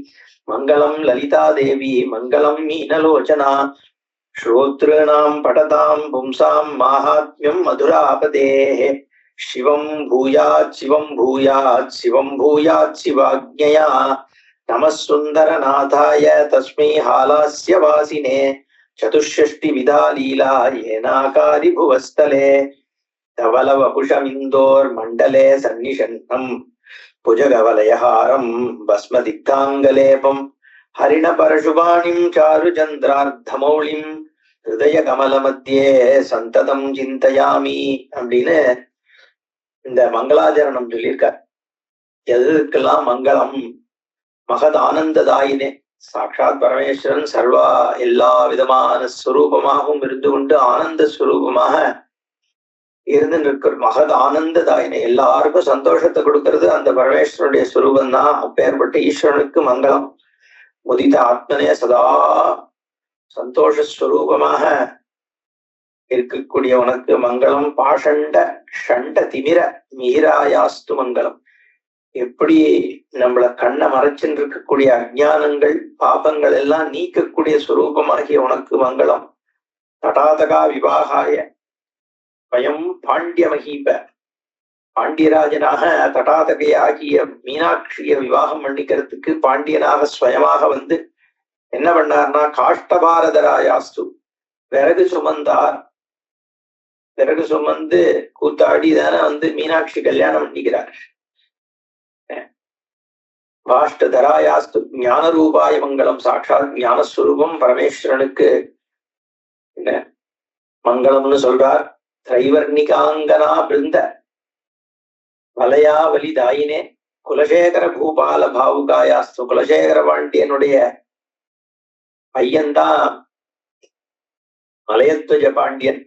மங்களம் லலிதா தேவி மங்களம் மீனலோச்சனா ஸ்ரோத்ருணாம் படதாம் பும்சாம் மாஹாத்மியம் மதுராபதேः சிவம் பூயாத் சிவம் பூயாத் சிவம் பூயாத் சிவாக்ஞயா நமः சுந்தரநாதாய தஸ்மை ஹாலாஸ்ய வாசினே சதுஷ்ஷஷ்டி விதா லீலா ஏனாகாரி புவஸ்தலே தவல வபுஷமிந்தோர் மண்டலே சன்னிஷன்னம் புஜகவலயஹாரம் பஸ்மதிக்தாங்கலேபம் ஹரிண பரசுபாணிம் சாருச்சந்திரார்த்தமௌளிம் ஹிருதய கமல மத்தியே சந்ததம் சிந்தயாமி அப்படின்னு இந்த மங்களாச்சரணம் சொல்லியிருக்கார். எதுக்கெல்லாம் மங்களம்? மகத் ஆனந்ததாயினே, சாட்சாத் பரமேஸ்வரன் சர்வா எல்லா விதமான ஸ்வரூபமாகவும் இருந்து கொண்டு ஆனந்த ஸ்வரூபமாக இருந்து நிற்கிற மகத் ஆனந்ததாயினே, எல்லாருக்கும் சந்தோஷத்தை கொடுக்கறது அந்த பரமேஸ்வரனுடைய ஸ்வரூபம் தான். அப்பேற்பட்ட ஈஸ்வரனுக்கு மங்களம். முதித ஆத்மனே சதா சந்தோஷஸ்வரூபமாக இருக்கக்கூடிய உனக்கு மங்களம். பாஷண்ட ஷண்ட திமிர மீராயாஸ்து மங்களம். எப்படி நம்மள கண்ணை மறைச்சுன்னு இருக்கக்கூடிய அஜ்ஞானங்கள் பாபங்கள் எல்லாம் நீக்கக்கூடிய சுரூபமாகிய உனக்கு மங்களம். தடாதகா விவாகாய பயம் பாண்டிய மகீப, பாண்டியராஜனாக தடாதகையாகிய மீனாட்சிய விவாகம் பண்ணிக்கிறதுக்கு பாண்டியனாக ஸ்வயமாக என்ன பண்ணார்னா காஷ்டபாரதராயாஸ்து, விறகு சுமந்தார். விறகு சுமந்து கூத்தாடி தானே மீனாட்சி கல்யாணம் பண்ணிக்கிறார். பாஷ்டதராயாஸ்து ஞான ரூபாய மங்களம். சாட்சாத் ஞானஸ்வரூபம் பரமேஸ்வரனுக்கு மங்களம்னு சொல்றார். திரைவர்ணிகாங்கனா பிருந்த வலயாவலி தாயினே குலசேகர பூபால பாவுகாயாஸ்து. குலசேகர பாண்டியனுடைய பையன்தான் மலையத்வஜ பாண்டியன்.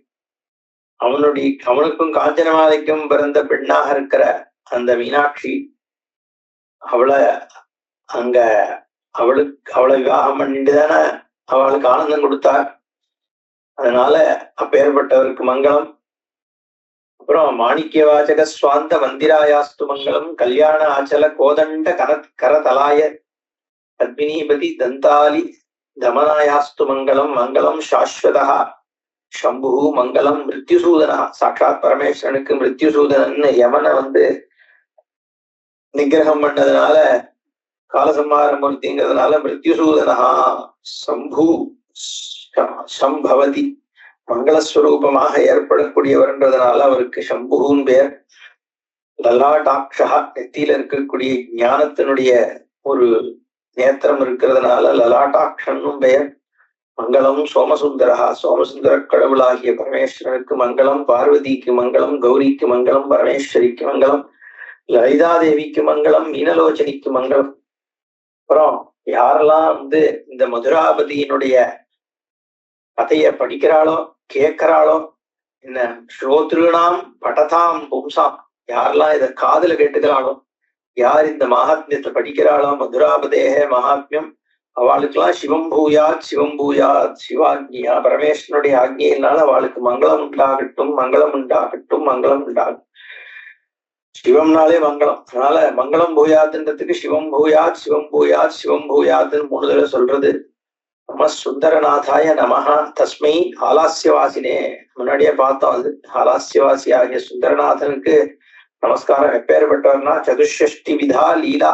அவனுக்கும் காஞ்சனமாலைக்கும் பிறந்த பெண்ணாக இருக்கிற அந்த மீனாட்சி, அவளை விவாகம் பண்ணிட்டு தானே அவளுக்கு ஆனந்தம் கொடுத்தார். அதனால அப்பேற்பட்டவருக்கு மங்களம். அப்புறம் மாணிக்ய வாச்சக ஸ்வாந்த மந்திராயாஸ்து மங்களம். கல்யாண ஆச்சல கோதண்ட கரதலாய பத்மினீபதி தந்தாலி தமனாயாஸ்து மங்களம். மங்களம் சாஸ்வதா சம்பு மங்களம் மிருத்யுசூதனா. சாட்சாத் பரமேஸ்வரனுக்கு மிருத்யுசூதனன்னு யமனை நிகிரகம் பண்ணதுனால காலசம்ஹார மூர்த்திங்கிறதுனால மிருத்யுசூதனஹா சம்பூ சம்பவதி மங்களஸ்வரூபமாக ஏற்படக்கூடியவர்ன்றதுனால அவருக்கு சம்புன்னு பேர். லலாடாட்சா நெத்தியில இருக்கக்கூடிய ஞானத்தினுடைய ஒரு நேத்திரம் இருக்கிறதுனால லலாட்டாட்சன்னும் பெயர். மங்களம் சோமசுந்தரா சோமசுந்தர கடவுளாகிய பரமேஸ்வரனுக்கு மங்களம், பார்வதிக்கு மங்களம், கௌரிக்கு மங்களம், பரமேஸ்வரிக்கு மங்களம், லலிதாதேவிக்கு மங்களம், மீனலோச்சனிக்கு மங்களம். அப்புறம் யாரெல்லாம் இந்த மதுராபதியினுடைய கதைய படிக்கிறாளோ கேட்கிறாளோ, என்ன ஸ்ரோத்ருணாம் படதாம் பும்சாம், யாரெல்லாம் இத காதுல கேட்டுக்கிறாளோ, யார் இந்த மகாத்மியத்தை படிக்கிறாளோ, மதுராபதேக மகாத்மியம், அவளுக்கெல்லாம் சிவம் பூயாத் சிவம் பூயாத், சிவாக்னியா பரமேஸ்வரனுடைய ஆக்ஞையினால அவளுக்கு மங்களம் உண்டாகட்டும், மங்களம் உண்டாகட்டும், மங்களம் உண்டாகும். சிவம்னாலே மங்களம், அதனால மங்களம் பூயாத்ன்றதுக்கு சிவம் பூயாத் சிவம் பூயாத் சிவம் பூயாத்ன்னு 3 தடவை சொல்றது. நம சுந்தரநாதாய நமஹா தஸ்மை ஆலாசியவாசினே, முன்னாடியே பார்த்தோம். அது ஆலாசியவாசி ஆகிய சுந்தரநாதனுக்கு நமஸ்காரம். எப்பேற்பட்டவர்னா சதுஷ்டி விதா லீலா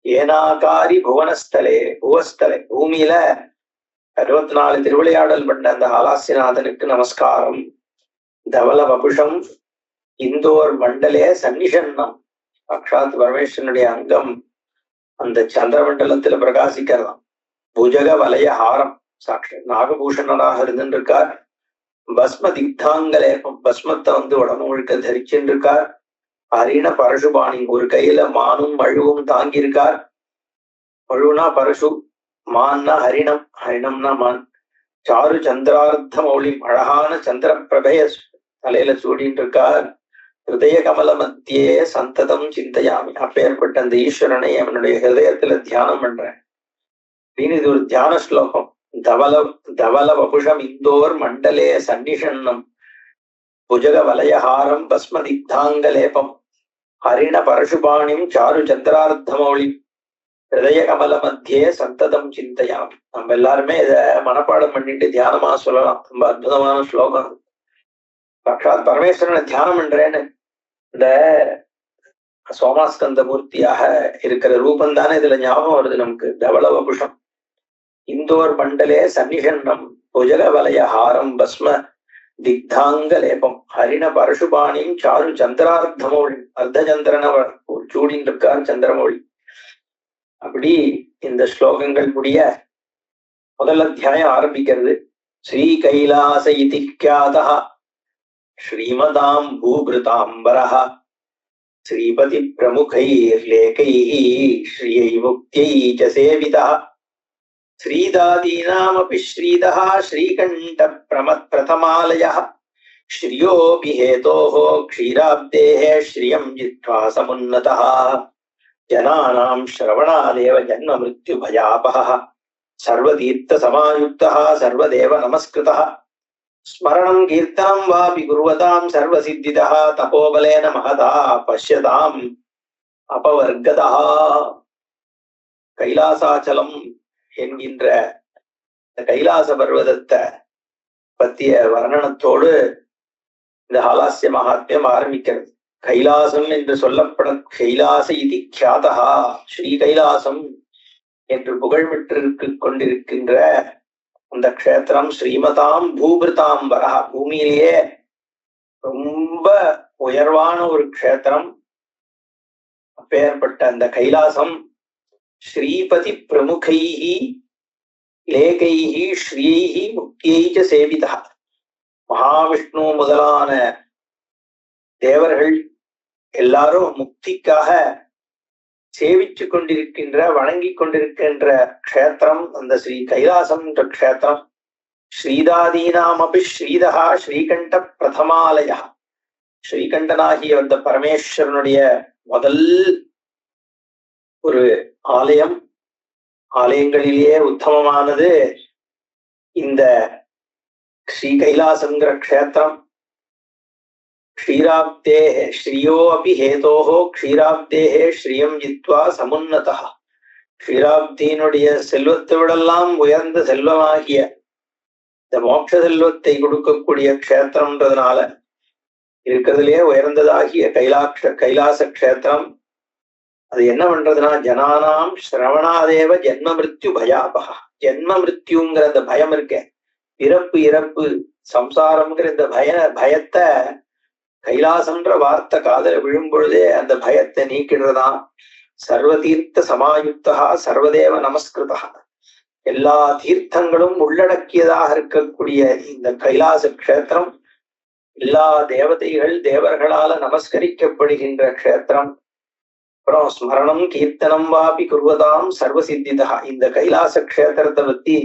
ஏனாகாரி புவனஸ்தலே புவஸ்தலே, பூமியில 64 திருவிளையாடல் பண்ண அந்த ஆலாசியநாதனுக்கு நமஸ்காரம். தவல வபுஷம் இந்தோர் மண்டலே சன்னிஷன்னம், சாட்சாத் பரமேஸ்வரனுடைய அங்கம் அந்த சந்திரமண்டலத்துல பிரகாசிக்கிறதாம். புஜக வலய ஹாரம், சாட்சாத் நாகபூஷணனாக இருந்துருக்கார். பஸ்ம திக்தாங்கலேபம், பஸ்மத்தை உடம்பு முழுக்க தரிச்சுட்டு இருக்கார். அரிண பரசுபாணி, ஒரு கையில மானும் மழுவும் தாங்கி இருக்கார். மழுவுனா பரசு, மான்னா ஹரிணம், ஹரிணம்னா மான். சாரு சந்திரார்த்த மௌலி, அழகான சந்திர பிரபைய தலையில சூடிட்டு இருக்கார். ஹிருதய கமல மத்தியே சந்ததம் சிந்தையாமி, அப்பேற்பட்ட அந்த ஈஸ்வரனை அவனுடைய ஹிருதயத்துல தியானம் பண்றேன் அப்படின்னு இது ஒரு தியான ஸ்லோகம். தவல வபுஷம் இந்தோர் மண்டலே சன்னிஷன்னம், புஜக வலயஹாரம் பஸ்ம திக்தாங்கலேபம், ஹரிண பரசுபாணிம் சாரு சந்திரார்த்தமௌளி, ஹிருதய கமல மத்தியே சந்ததம் சிந்தையாமி. நம்ம எல்லாருமே இத மனப்பாடம் பண்ணிட்டு தியானமா சொல்லலாம். ரொம்ப அற்புதமான ஸ்லோகம். சாட்சாத் பரமேஸ்வரனை தியானம் பண்றேன்னு இந்த சோமாஸ்கந்த மூர்த்தியாக இருக்கிற ரூபம் தானே இதுல ஞாபகம் வருது நமக்கு. தவள வபுஷம் இந்தோர் மண்டலே சன்னிஷன்னம், புஜக வலய ஹாரம் பஸ்ம திக்தாங்க லேபம், ஹரிண பரசுபாணியும் சாரு சந்திரார்த்தமௌழி, அர்த்தச்சந்திரன சூடின் இருக்கார் சந்திரமௌழி. அப்படி இந்த ஸ்லோகங்கள் முடிய முதல் அத்தியாயம் ஆரம்பிக்கிறது. ஸ்ரீ கைலாச இதிக்யாதா ஸ்ரீமதாம் பூபிருதாம்பரஹ ஸ்ரீபதி பிரமுகைர்லேகைः ஸ்ரீயை முக்தியை ச சேவிதः ஸ்ரீதாதீனாமபி ஸ்ரீதः ஸ்ரீகண்ட பிரமத்பிரதமாலயः ஸ்ரீயோபி ஹேதோः க்ஷீராப்தேः ஸ்ரீயம் ஜித்வா சமுன்னதः ஜனானாம் ஸ்ரவணாதேவ ஜன்ம மிருத்யு பயாபஹः சர்வதீர்த்த சமாயுக்தः சர்வதேவ நமஸ்கிருதः ஸ்மரணம் கீர்த்தனம் வாபி குருவதாம் சர்வசித்திதः தபோபலேன மகதா பஷ்யதாம் அபவர்கதா. கைலாசாச்சலம் என்கின்ற கைலாச பர்வதத்தை பத்திய வர்ணனத்தோடு இந்த ஹாலாஸ்ய மகாத்மியம் ஆரம்பிக்கிறது. கைலாசம் என்று சொல்லப்படும் கைலாச இதி கியாதா, ஸ்ரீ கைலாசம் என்று புகழ்பெற்றிருக்கு கொண்டிருக்கின்ற அந்த க்ஷேத்திரம் ஸ்ரீமதாம் பூபிருதாம்பரா, பூமியிலேயே ரொம்ப உயர்வான ஒரு க்ஷேத்திரம். அப்பேற்பட்ட அந்த கைலாசம் ஸ்ரீபதி பிரமுகைஹி லேகைஹி ஸ்ரீஹி முக்தியை சேவிதா, மகாவிஷ்ணு முதலான தேவர்கள் எல்லாரும் முக்திக்காக சேவிச்சு கொண்டிருக்கின்ற வணங்கி கொண்டிருக்கின்ற க்ஷேத்திரம் அந்த ஸ்ரீ கைலாசம் என்ற க்ஷேத்திரம். ஸ்ரீதாதீனாமபி ஸ்ரீதா ஸ்ரீகண்ட பிரதமாலயா, ஸ்ரீகண்டனாகிய அந்த பரமேஸ்வரனுடைய முதல் ஒரு ஆலயம். ஆலயங்களிலேயே உத்தமமானது இந்த ஸ்ரீ கைலாசங்கிற க்ஷேத்திரம். க்ஷீராப்தேஹ ஸ்ரீயோ அபி ஹேதோஹோ க்ஷீராப்தேஹ ஸ்ரீயம் ஜித்வா சமுன்னதா, க்ஷீராப்தியினுடைய செல்வத்தை விடெல்லாம் உயர்ந்த செல்வமாகிய இந்த மோட்ச செல்வத்தை கொடுக்கக்கூடிய க்ஷேத்திரம்ன்றதுனால இருக்கிறதுலயே உயர்ந்ததாகிய கைலாச க்ஷேத்திரம் அது என்ன பண்றதுன்னா ஜனானாம் ஸ்ரவணாதேவ ஜென்ம மிருத்யு பயாபகா. ஜென்ம மிருத்யுங்கிற அந்த பயம் இருக்க, பிறப்பு இறப்பு சம்சாரம்ங்கிற இந்த பயத்தை கைலாசம்ன்ற வார்த்தை காதல விழும் பொழுதே அந்த பயத்தை நீக்கிடுறதான். சர்வதீர்த்த சமாயுக்தா சர்வதேவ நமஸ்கிருதா. எல்லா தீர்த்தங்களும் உள்ளடக்கியதாக இருக்கக்கூடிய இந்த கைலாச கஷேத்திரம் எல்லா தேவதைகள் தேவர்களால நமஸ்கரிக்கப்படுகின்ற கஷேத்திரம். அப்புறம் ஸ்மரணம் கீர்த்தனம் வாபி குருவதாம் சர்வசித்திதா. இந்த கைலாச கஷேத்திரத்தை பத்தி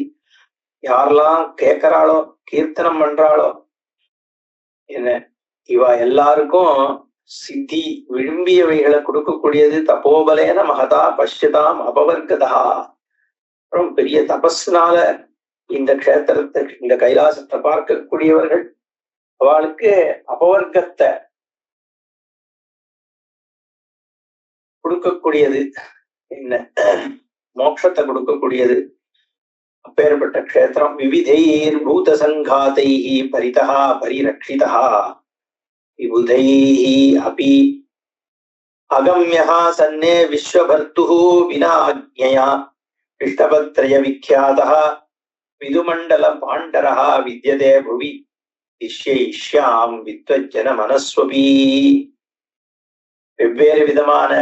யாரெல்லாம் கேட்கிறாளோ கீர்த்தனம் பண்றாளோ என்ன இவ எல்லாருக்கும் சித்தி விரும்பியவைகளை கொடுக்கக்கூடியது. தபோபலேன மகதா பஷ்யதாம் அபவர்க்கதா. அப்புறம் பெரிய தபஸ்னால இந்த கஷேத்திரத்தை இந்த கைலாசத்தை பார்க்கக்கூடியவர்கள் அவளுக்கு அபவர்க்கத்தை கொடுக்கக்கூடியது, என்ன மோட்சத்தை கொடுக்கக்கூடியது. அப்பேற்பட்ட க்ஷேத்திரம். விவிதைர் பூத சங்காதைஹி பரிதா பரிரக்ஷிதா விபுதைஹி அபி அகம்யஹ சன்னே விஸ்வபர்த்துஹ வினா ஆக்ஞயா இஷ்டபத்ரய விக்யாதஹ விதுமண்டல பாண்டரஹ வித்யதே புவி திஷ்யைஷ்யாம் வித்வஜன மனஸ்வபி. வெவ்வேறு விதமான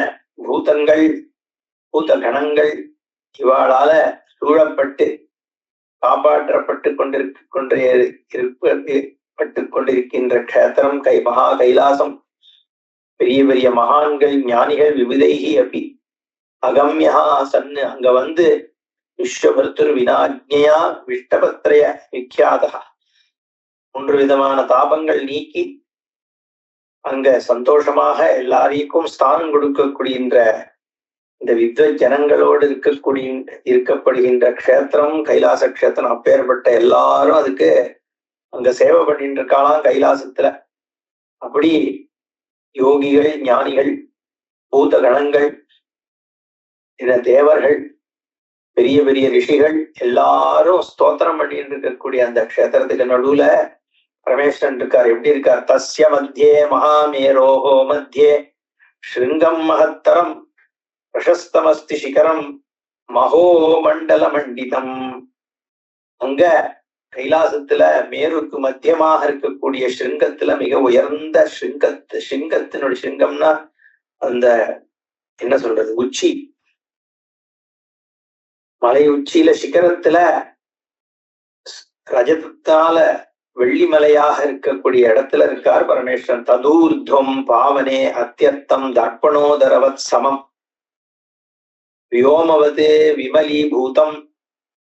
பூதங்கள் பூத கணங்கள் இவாளால சூழப்பட்டு காப்பாற்றப்பட்டு கொண்டிருக்கின்ற க்ஷேத்திரம் மகா கைலாசம். பெரிய பெரிய மகான்கள் ஞானிகள் விவிதைகி அப்படி அகம்யா சன்னு அங்க வந்து விஸ்வபர்த்துர் வினாஜ்ஞயா விஷ்டபத்ரய விக்யாதா 3 விதமான தாபங்கள் நீக்கி அங்க சந்தோஷமாக எல்லாரையும் ஸ்தானம் கொடுக்கக்கூடியன்ற இந்த வித்வத் ஜனங்களோடு இருக்கப்படுகின்ற க்ஷேத்திரம் கைலாச க்ஷேத்திரம். அப்பேற்பட்ட எல்லாரும் அதுக்கு அங்க சேவை பண்ணிட்டு இருக்காளாம் கைலாசத்துல. அப்படி யோகிகள் ஞானிகள் பூத கணங்கள் தேவர்கள் பெரிய பெரிய ரிஷிகள் எல்லாரும் ஸ்தோத்திரம் பண்ணிட்டு இருக்கக்கூடிய அந்த க்ஷேத்திரத்துக்கு நடுவுல பரமேஸ்வரன் இருக்கார். எப்படி இருக்கார்? தஸ்ய மத்தியே மகாமேரோஹோ மத்தியே ஸ்ருங்கம் மகத்தரம் பிரசஸ்தமஸ்தி சிகரம் மகோமண்டல மண்டிதம். அங்க கைலாசத்துல மேருக்கு மத்தியமாக இருக்கக்கூடிய ஸ்ருங்கத்துல மிக உயர்ந்த ஸ்ருங்கத்தினுடைய ஸ்ருங்கம்னா அந்த என்ன சொல்றது உச்சி, மலை உச்சியில சிகரத்துல ரஜத்தால வெள்ளிமலையாக இருக்கக்கூடிய இடத்துல இருக்கார் பரமேஸ்வரன். ததூர்துவம் பாவனே அத்தியர்த்தம் தர்ப்பணோதரவத் சமம் வியோமவது விமலீபூதம்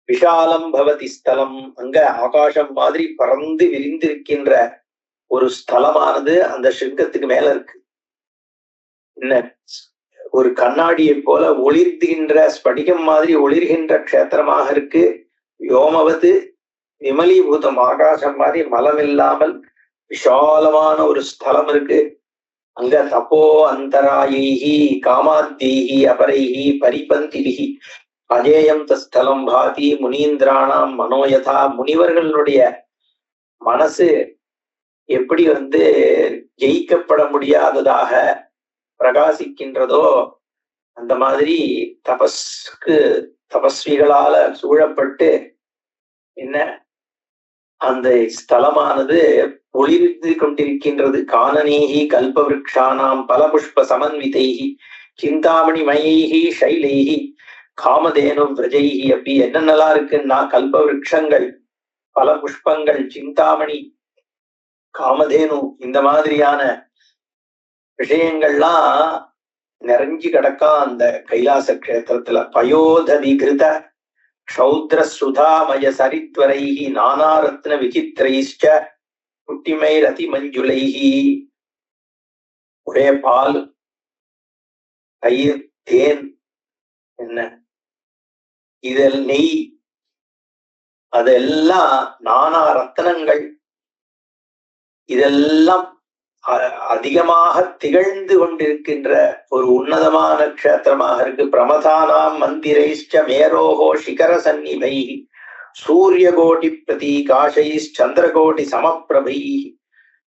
விஷாலம் பவதி ஸ்தலம். அங்க ஆகாசம் மாதிரி பறந்து விரிந்திருக்கின்ற ஒரு ஸ்தலமானது அந்த சிங்கத்துக்கு மேல இருக்கு. என்ன ஒரு கண்ணாடியை போல ஒளிர்கின்ற ஸ்படிகம் மாதிரி ஒளிர்கின்ற க்ஷேத்திரமாக இருக்கு. வியோமவது விமலீபூதம் ஆகாசம் மாதிரி மலம் இல்லாமல் விஷாலமான ஒரு ஸ்தலம் இருக்கு. அங்க தப்போ அந்தராயைஹி காமாத்தீஹி அபரைஹி பரிபந்திபிஹி அஜேயம் தஸ்தலம் பாதி முனீந்திராணாம் மனோயதா. முனிவர்களுடைய மனசு எப்படி ஜெயிக்கப்பட முடியாததாக பிரகாசிக்கின்றதோ அந்த மாதிரி தபஸ்விகளால சூழப்பட்டு என்ன அந்த ஸ்தலமானது ஒளிர்ந்து கொண்டிருக்கின்றது. கானனீஹி கல்பவிருக்ஷானாம் பலபுஷ்ப சமன்விதைஹி சிந்தாமணி மயைஹி ஷைலைஹி காமதேனு விரஜைஹி. அப்படி என்னென்னலாம் இருக்குன்னா கல்பவிருக்ஷங்கள், பல புஷ்பங்கள், சிந்தாமணி, காமதேனு இந்த மாதிரியான விஷயங்கள்லாம் நிறைஞ்சு கிடக்கா அந்த கைலாச கஷேத்திரத்துல. பயோததிகிருத க்ஷௌத்ர சுதாமய சரித்வரைஹி நானாரத்ன விசித்திரைஷ்ச குட்டிமை ரதி மஞ்சுளைஹி. ஒரே பால், தயிர், தேன், என்ன இதில் நெய், அதெல்லாம் நானா ரத்தனங்கள், இதெல்லாம் அதிகமாக திகழ்ந்து கொண்டிருக்கின்ற ஒரு உன்னதமான க்ஷேத்திரமாக இருக்கு. பிரமதானாம் மந்திரைஷ்ச மேரோகோ சிகர சந்நிபை சூரிய கோடி பிரதீகாஷை சந்திரகோடி சமப்பிரபை.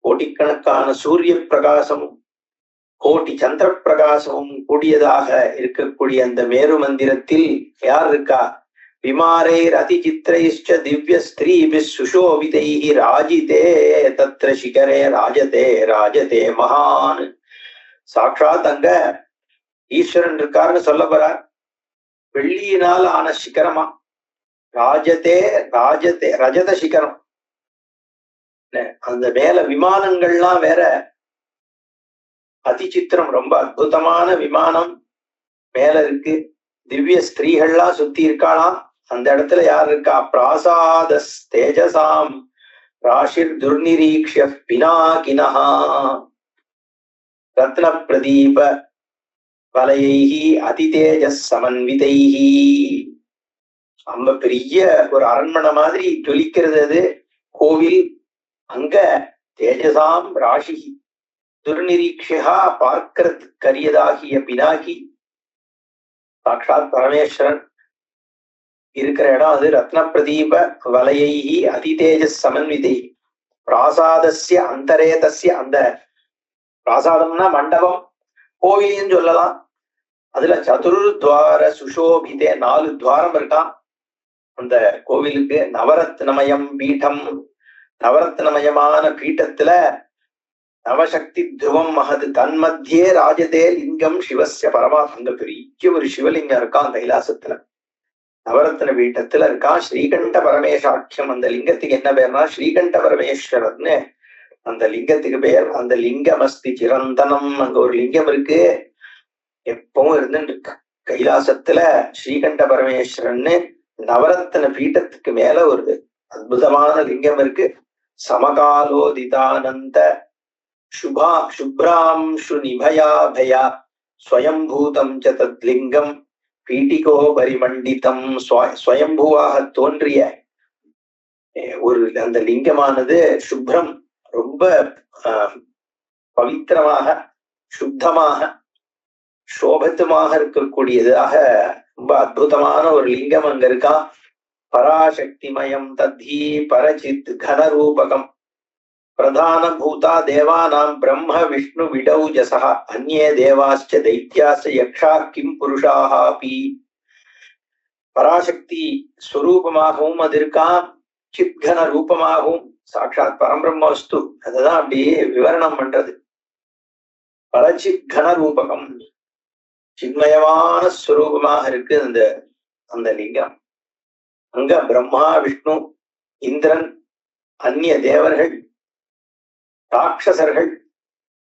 கோடிக்கணக்கான சூரிய பிரகாசமும் கோட்டி சந்திர பிரகாசமும் கூடியதாக இருக்கக்கூடிய அந்த மேரு மந்திரத்தில் யார் இருக்கா? விமாரைர் அதிசித்திரைஷ்ச திவ்ய ஸ்திரீபி சுஷோபிதைஹி ராஜிதே தத்ர சிகரே ராஜதே ராஜதே மகான். சாட்சாத் அங்க ஈஸ்வரன் இருக்காருன்னு சொல்ல போறார். வெள்ளியினால் ஆன சிகரமா, ராஜதே ராஜதே ரஜத சிகரம். அந்த மேல விமானங்கள்லாம் வேற அதிசித்திரம், ரொம்ப அற்புதமான விமானம் மேல இருக்கு. திவ்ய ஸ்திரீகள்லாம் சுத்தி இருக்காளாம். அந்த இடத்துல யார் இருக்கா? பிராசாத தேஜசாம் ராஷிர் துர்நிரீக்ஷ்ய பினாகினஹா ரத்ன பிரதீப வலையைஹி அதிதேஜஸ் சமன்விதைஹி. ரொம்ப பெரிய ஒரு அரண்மனை மாதிரி ஜொலிக்கிறது அது கோவில். அங்க தேஜசாம் ராஷி துர்நிரீக்ஷா பார்க்கிறதுக்கரியதாகிய பினாகி சாட்சாத் பரமேஸ்வரன் இருக்கிற இடம் அது. ரத்ன பிரதீப வலையைஹி அதிதேஜஸ் சமன்விதை. பிராசாதஸ்ய அந்தரேதஸ்ய, அந்த பிராசாதம்னா மண்டபம், கோவிலையும் சொல்லலாம். அதுல சதுர்த்வார சுஷோபிதே, 4 துவாரம் இருக்கான் அந்த கோவிலுக்கு. நவரத்னமயம் பீடம், நவரத்னமயமான பீட்டத்துல நவசக்தி துருவம் மகது தன்மத்தியே ராஜதே லிங்கம் சிவஸ்ய பரமாத்ம. பெரிய ஒரு சிவலிங்கம் இருக்கான் கைலாசத்துல, நவரத்ன பீட்டத்துல இருக்கான். ஸ்ரீகண்ட பரமேசாட்சியம். அந்த லிங்கத்துக்கு என்ன பேர்னா ஸ்ரீகண்ட பரமேஸ்வரர்னு அந்த லிங்கத்துக்கு பேர். அந்த லிங்கம் அஸ்தி சிரந்தனம். அங்க ஒரு லிங்கம் இருக்கு, எப்பவும் இருந்துட்டு இருக்கு கைலாசத்துல. ஸ்ரீகண்ட பரமேஸ்வரன்னு நவரத்ன பீட்டத்துக்கு மேல ஒரு அற்புதமான லிங்கம் இருக்கு. சமகாலோதிதானந்த சுபா சுப்ராம்சு நிபயாபயா ஸ்வயம்பூதம் ச தத்லிங்கம் பீட்டிகோ பரிமண்டிதம். ஸ்வயம்பூவாக தோன்றிய ஒரு அந்த லிங்கமானது சுப்ரம், ரொம்ப பவித்திரமாக சுத்தமாக சோபத்துமாக இருக்கக்கூடியதாக ரொம்ப அற்புதமான ஒரு லிங்கம் அங்க இருக்கா. பராசக்திமயம் தத்தி பரசித் கனரூபகம் பிரதான பூதா தேவானாம் பிரம்ம விஷ்ணு விடௌஜசா அந்யே தேவாஸ்ச தைத்யாஸ்ச யக்ஷா கிம் புருஷாஹாபி. பராசக்தி ஸ்வரூபமாகவும் அது இருக்கான், சித்கன ரூபமாகவும் சாட்சாத் பரம்பிரம்மவஸ்து. அதுதான் அப்படியே விவரணம் பண்றது. பரசித் கன ரூபகம், சின்மயமான ஸ்வரூபமாக இருக்கு அந்த அந்த லிங்கம். அங்க பிரம்மா விஷ்ணு இந்திரன் அந்நிய தேவர்கள் ராட்சசர்கள்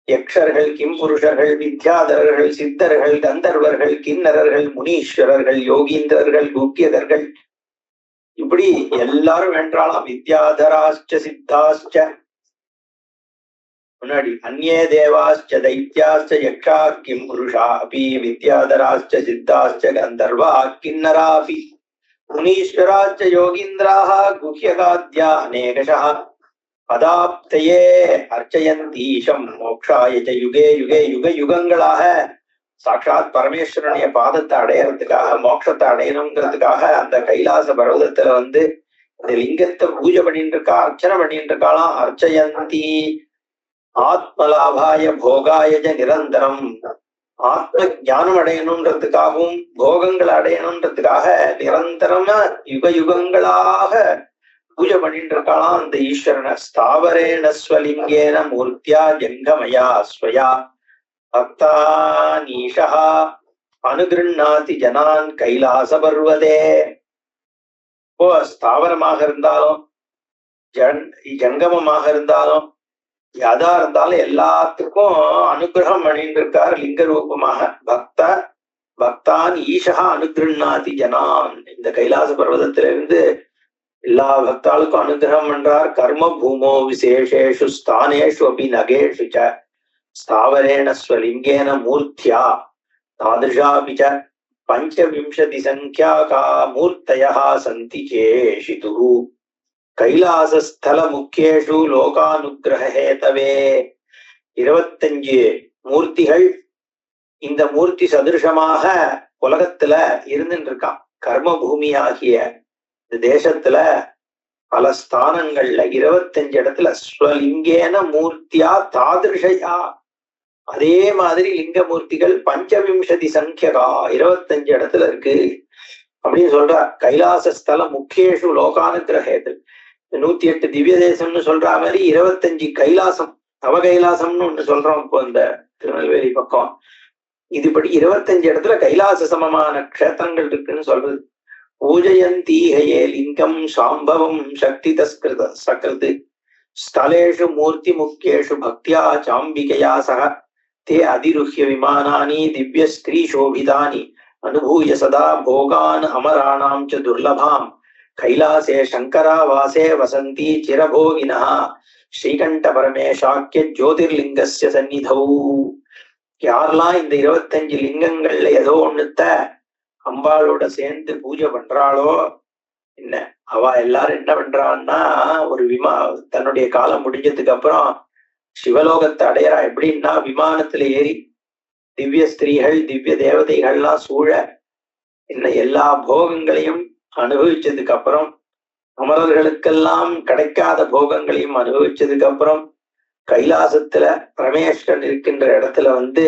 யக்ஷர்கள் கிம்புருஷர்கள் வித்யாதரர்கள் சித்தர்கள் கந்தர்வர்கள் கிண்ணரர்கள் முனீஸ்வரர்கள் யோகீந்திரர்கள் குக்கியதர்கள் இப்படி எல்லாரும் வென்றாலாம். வித்யாதராஷ்ச சித்தாஷ்ச முன்னாடி அந்யே தேவாஷ்ச தைத்யாஷ்ச யக்ஷா கிம்புருஷா அபி வித்யாதராஷ்ச சித்தாஷ்ச கந்தர்வா கிண்ணராபி முனீஸ்வராச்ச யோகீந்திராஹ குஹ்யகாத்யா அநேகஷः பதாப்தயே அர்ச்சயந்தீஷம் மோக்ஷாய ச யுகே யுகே யுக யுகங்களாக சாட்சாத் பரமேஸ்வரனுடைய பாதத்தை அடையறதுக்காக, மோட்சத்தை அடையணுங்கிறதுக்காக அந்த கைலாச பர்வதத்துல இந்த லிங்கத்தை பூஜை பண்ணிட்டு இருக்கா, அர்ச்சனை பண்ணிட்டு இருக்காளாம். அர்ச்சயந்தி ஆத்மலாபாய போகாய நிரந்தரம். ஆத்ம ஞானம் அடையணுன்றதுக்காகவும் போகங்களை அடையணுன்றதுக்காக நிரந்தரமா யுக யுகங்களாக பூஜை பண்ணிட்டு இருக்காளாம் அந்த ஈஸ்வரனை. ஸ்தாவரேண ஸ்வலிங்கேன மூர்த்தியா ஜங்கமயா ஸ்வயா பக்தானீஷா அனுகிருண்ணாதி ஜனான் கைலாச பர்வதே. இப்போ ஸ்தாவரமாக இருந்தாலும் ஜங்கமமாக இருந்தாலும் எதா இருந்தாலும் எல்லாத்துக்கும் அனுகிரகம் பண்ணிட்டு இருக்கார் லிங்க ரூபமாக. பக்தான் ஈஷா அனுகிருண்ணாதி ஜனான். இந்த கைலாச பர்வதத்திலிருந்து எல்லா பக்தாளுக்கும் அனுகிரகம் பண்றார். கர்ம பூமோ விசேஷேஷு ஸ்தானேஷு அபி நகேஷு ச ஸ்தாவரேண ஸ்வலிங்கேன மூர்த்தியா தாதிருஷாபி ச பஞ்சவிம்சதி சங்கியாகா மூர்த்தயः சந்தி சேஷிதுः கைலாசஸ்தல முக்கியேஷு லோகானுகிரக ஹேதவே. 25 மூர்த்திகள் இந்த மூர்த்தி சதுருஷமாக உலகத்துல இருந்துட்டு இருக்கான். கர்ம பூமி ஆகிய இந்த தேசத்துல பல ஸ்தானங்கள்ல 25 இடத்துல ஸ்வலிங்கேன மூர்த்தியா தாதிருஷயா அதே மாதிரி லிங்கமூர்த்திகள் பஞ்சவிம்சதி சங்கியகா 25 இடத்துல இருக்கு அப்படின்னு சொல்றார். கைலாச ஸ்தலம் முக்கியேஷு லோகானுகிரகேது 108 திவ்ய தேசம்னு சொல்ற மாதிரி 25 கைலாசம் நவ கைலாசம்னு ஒண்ணு சொல்றோம். இப்போ இந்த திருநெல்வேலி பக்கம் இதுபடி 25 இடத்துல கைலாச சமமான க்ஷேத்திரங்கள் இருக்குன்னு சொல்றது. பூஜயந்தீஹயே லிங்கம் சாம்பவம் சக்தி தஸ்கிருத சகிருது ஸ்தலேஷு மூர்த்தி முக்கியேஷு பக்தியா சாம்பிகையா சக தே அதிருஹ்ய விமானானி திவ்ய ஸ்ரீ சோபிதானி அனுபூய சதா போகான் அமராணாம் ச துர்லபாம் கைலாசே சங்கராவாசே வசந்தி சிரபோகினः ஸ்ரீகண்ட பரமேஷாக்கிய ஜோதிர்லிங்கஸ்ய சந்நிதௌ. யாரெல்லாம் இந்த 25 லிங்கங்கள்ல ஏதோ ஒண்ணுத்த அம்பாளோட சேர்ந்து பூஜை பண்றாளோ என்ன அவ எல்லாரும் என்ன பண்றான்னா ஒரு தன்னுடைய காலம் முடிஞ்சதுக்கு அப்புறம் சிவலோகத்தை அடையறா. எப்படின்னா விமானத்துல ஏறி திவ்ய ஸ்திரீகள் திவ்ய தேவதைகள்லாம் சூழ என்ன எல்லா போகங்களையும் அனுபவிச்சதுக்கு அப்புறம் அமரர்களுக்கெல்லாம் கிடைக்காத போகங்களையும் அனுபவிச்சதுக்கு அப்புறம் கைலாசத்துல பரமேஸ்வரன் இருக்கின்ற இடத்துல வந்து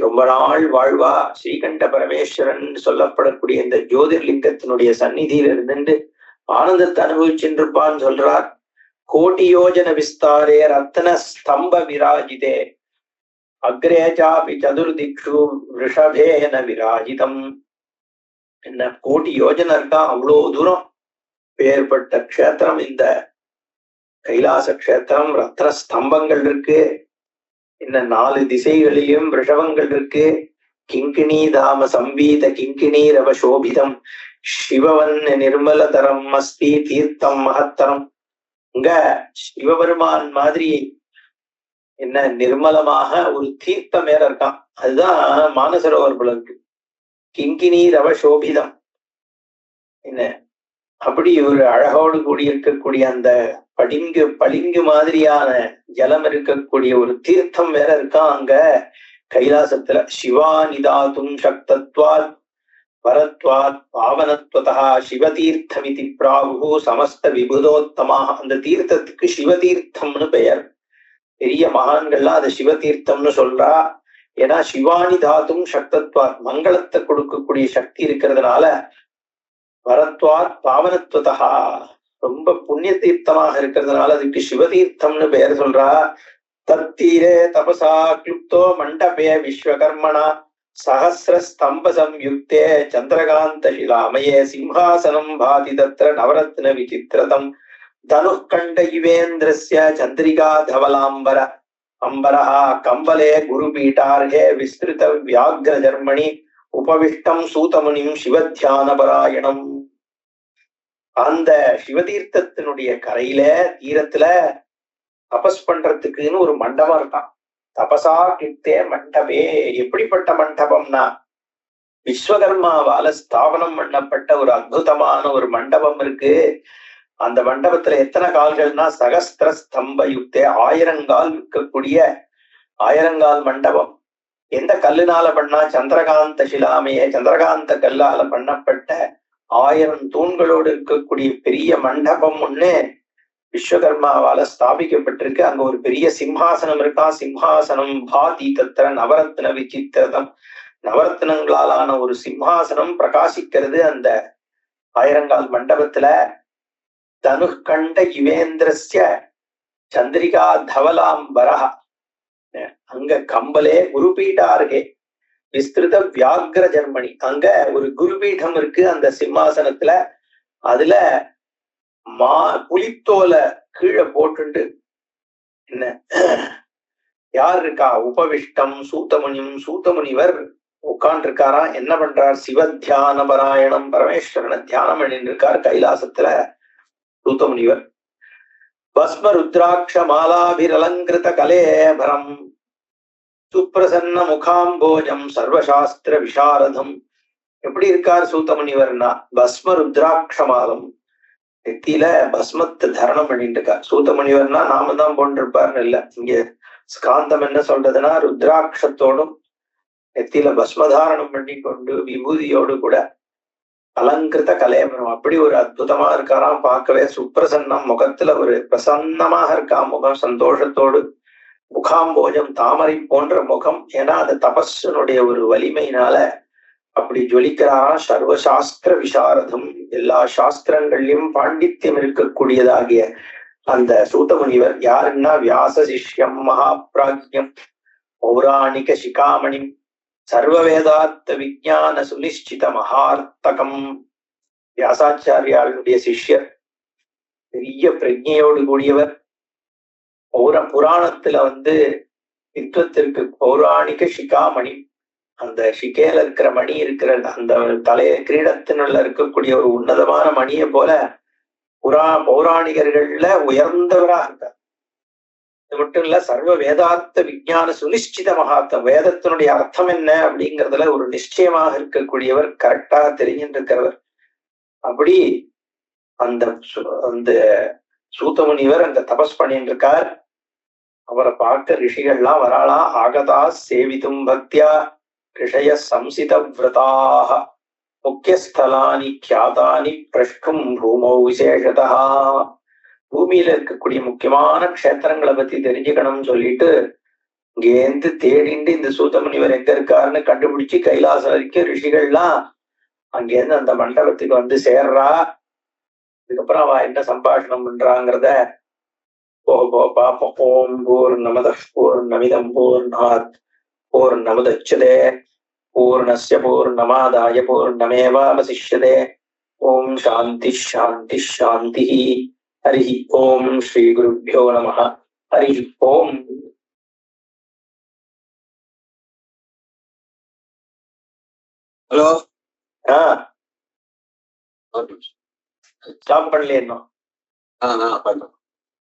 ரொம்ப நாள் வாழ்வா ஸ்ரீகண்ட பரமேஸ்வரன் சொல்லப்படக்கூடிய இந்த ஜோதிர்லிங்கத்தினுடைய சந்நிதியில இருந்து ஆனந்தத்தை அனுபவிச்சுருப்பான்னு சொல்றார். கோட்டி யோஜன விஸ்தாரே ரத்ன ஸ்தம்ப விராஜிதே அக்ரேஜாபி சதுர்திக்ஷு ரிஷபேன விராஜிதம். என்ன கோட்டி யோஜனை இருக்கா, அவ்வளோ தூரம் பேர்பட்ட க்ஷேத்திரம் இந்த கைலாச க்ஷேத்திரம். ரத்ன ஸ்தம்பங்கள் இருக்கு, இன்னும் 4 திசைகளிலும் ரிஷபங்கள் இருக்கு. கிங்கிணி தாம சம்பீத கிங்கிணி ரவ சோபிதம் சிவவன் நிர்மலதரம் அஸ்தி தீர்த்தம் மகத்தரம். இங்க சிவபெருமான் மாதிரி என்ன நிர்மலமாக ஒரு தீர்த்தம் மேல இருக்கான். அதுதான் மானசரோவர் புலருக்கு கிங்கிணி ரவ சோபிதம். என்ன அப்படி ஒரு அழகோடு கூடி இருக்கக்கூடிய அந்த பளிங்கு மாதிரியான ஜலம் இருக்கக்கூடிய ஒரு தீர்த்தம் வேற இருக்கான் அங்க கைலாசத்துல. சிவானிதாதும் சக்தத்வாத் பரத்வாத் பாவனத்வதா சிவதீர்த்தமிதி பிராகு சமஸ்த விபுதோத்தமா. அந்த தீர்த்தத்துக்கு சிவதீர்த்தம்னு பெயர். பெரிய மகான்கள்லாம் அதை சிவதீர்த்தம்னு சொல்றா. ஏன்னா சிவானி தாத்தும் சக்தத்வாத் மங்களத்தை கொடுக்கக்கூடிய சக்தி இருக்கிறதுனால, பரத்வாத் பாவனத்வதா ரொம்ப புண்ணிய தீர்த்தமாக இருக்கிறதுனால அதுக்கு சிவதீர்த்தம்னு பெயர் சொல்றா. தத்தீரே தபசா கிளுப்தோ மண்டபே விஸ்வகர்மணா சஹஸ்ர ஸ்தம்ப சம்யுக்தே சந்திரகாந்த சிலாமயே சிம்ஹாசனம் பாதி தத்ர நவரத்ன விசித்திரதம் தனுஷ்கண்ட இவேந்திரஸ்ய சந்திரிகா தவலாம்பர அம்பரஹா கம்பலே குருபீட்டார்ஹே விஸ்திருத வியாக்ர ஜர்மணி உபவிஷ்டம் சூதமுனிம் சிவத்தியான பராயணம். அந்த சிவதீர்த்தத்தினுடைய கரையில தீரத்துல தபஸ் பண்றதுக்குன்னு ஒரு மண்டபம் இருக்கான். தபசா கிட்டே மண்டபே. எப்படிப்பட்ட மண்டபம்னா விஸ்வகர்மாவால ஸ்தாபனம் பண்ணப்பட்ட ஒரு அற்புதமான ஒரு மண்டபம் இருக்கு. அந்த மண்டபத்துல எத்தனை கால்கள்னா சகஸ்திர ஸ்தம்ப யுக்தே 1000 கால் இருக்கக்கூடிய 1000 மண்டபம். எந்த கல்லுனால பண்ணா சந்திரகாந்த சிலாமையே சந்திரகாந்த கல்லால பண்ணப்பட்ட 1000 தூண்களோடு இருக்கக்கூடிய பெரிய மண்டபம் ஒண்ணு விஸ்வகர்மாவால ஸ்தாபிக்கப்பட்டிருக்கு. அங்க ஒரு பெரிய சிம்ஹாசனம் இருக்கா. சிம்ஹாசனம் பாதி தத்திர நவரத்ன விசித்திரதம். நவரத்னங்களாலான ஒரு சிம்ஹாசனம் பிரகாசிக்கிறது அந்த 1000 மண்டபத்துல. தனுஷ்கண்ட யுவேந்திரஸ்ய சந்திரிகா தவலாம்பரஹ. அங்க கம்பலே குருபீட்டார்கே விஸ்திருத வியாக்ர ஜர்மணி. அங்க ஒரு குருபீடம் இருக்கு அந்த சிம்மாசனத்துல. அதுல புலித்தோலை கீழே போட்டுண்டு என்ன யார் இருக்கா, உபவிஷ்டம் சூத்தமுனியும் சூத்தமுனிவர் உட்கார்ந்து இருக்காராம். என்ன பண்றார், சிவத்தியான பராயணம் பரமேஸ்வரனை தியானம் பண்ணிட்டு இருக்கார் கைலாசத்துல சூத்தமுனிவர். பஸ்ம ருத்ராட்ச மாலாபிரலங்கிருத கலேபரம் சுப்பிரசன்ன முகாம்போஜம் சர்வசாஸ்திர விசாரதம். எப்படி இருக்கார் சூத்தமுனிவர்னா பஸ்ம ருத்ராட்சமாலம் நெத்தியில பஸ்மத்தை தரணம் பண்ணிட்டு இருக்கார். சூத்தமுனிவர்னா நாம தான் போன்றிருப்பார்னு இல்ல. இங்க ஸ்காந்தம் என்ன சொல்றதுன்னா ருத்ராட்சத்தோடும் நெத்தியில பஸ்மதாரணம் பண்ணி கொண்டு விபூதியோடு கூட அலங்கிருத கலேபரம். அப்படி ஒரு அற்புதமா இருக்காராம் பார்க்கவே. சுப்பிரசன்னம் முகத்துல ஒரு பிரசன்னமாக இருக்கா முகம், சந்தோஷத்தோடு முகாம்போஜம் தாமரை போன்ற முகம். ஏன்னா அந்த தபஸனுடைய ஒரு வலிமையினால அப்படி ஜொலிக்கிறாராம். சர்வசாஸ்திர விசாரதம், எல்லா சாஸ்திரங்கள்லயும் பாண்டித்யம் இருக்கக்கூடியதாகிய அந்த சூத முனிவர் யாருன்னா வியாச சிஷ்யம் மகாபிராஜ்யம் பௌராணிக சிகாமணிம் சர்வ வேதார்த்த விஞ்ஞான சுனிஷ்டித மகார்த்தகம். வியாசாச்சாரியாளுடைய சிஷ்யர், பெரிய பிரஜையோடு கூடியவர். புராணத்துல வித்வத்திற்கு பௌராணிக சிகாமணி, அந்த ஷிகேல இருக்கிற மணி இருக்கிற அந்த தலைய கிரீடத்தினுள்ள இருக்கக்கூடிய ஒரு உன்னதமான மணியை போல பௌராணிகர்கள்ல உயர்ந்தவராக இருக்கார். இது மட்டும் இல்ல, சர்வ வேதார்த்த விஞ்ஞான சுனிஷ்டித மகார்த்தம், வேதத்தினுடைய அர்த்தம் என்ன அப்படிங்கிறதுல ஒரு நிச்சயமாக இருக்கக்கூடியவர், கரெக்டா தெரிஞ்சுட்டு இருக்கிறவர். அப்படி அந்த அந்த சூத முனிவர் அந்த தபஸ் பண்ணிட்டு இருக்கார். அவரை பார்க்க ரிஷிகள்லாம் வராளா. ஆகதா சேவிதும் பக்தியா ரிஷய சம்சித விரதாக முக்கியஸ்தலானி கியாதானி பிரஷ்டும் பூமௌ விசேஷதா. பூமியில இருக்கக்கூடிய முக்கியமான க்ஷேத்திரங்களை பத்தி தெரிஞ்சுக்கணும்னு சொல்லிட்டு இங்கேந்து தேடிண்டு இந்த சூத முனிவர் எங்க இருக்காருன்னு கண்டுபிடிச்சு கைலாசம் வரைக்கும் ரிஷிகள்லாம் அங்கேருந்து அந்த மண்டபத்துக்கு சேர்றா. இதுக்கப்புறம் அவ என்ன சம்பாஷணம் பண்றாங்கிறத போக பார்ப்போம். ஓம் பூர்ணமத பூர்ணமிதம் பூர்ணாத் பூர்ணமுதச்யதே பூர்ணஸ்ய பூர்ணமாதாய பூர்ணமேவாவசிஷ்யதே. ஓம் சாந்தி சாந்தி சாந்தி. ஹரி ஓம் ஸ்ரீ குருभ्यो நமः. ஹரி ஓம். ஹலோ. ஸ்டாப் பண்ணல இன்னும். பண்றேன்.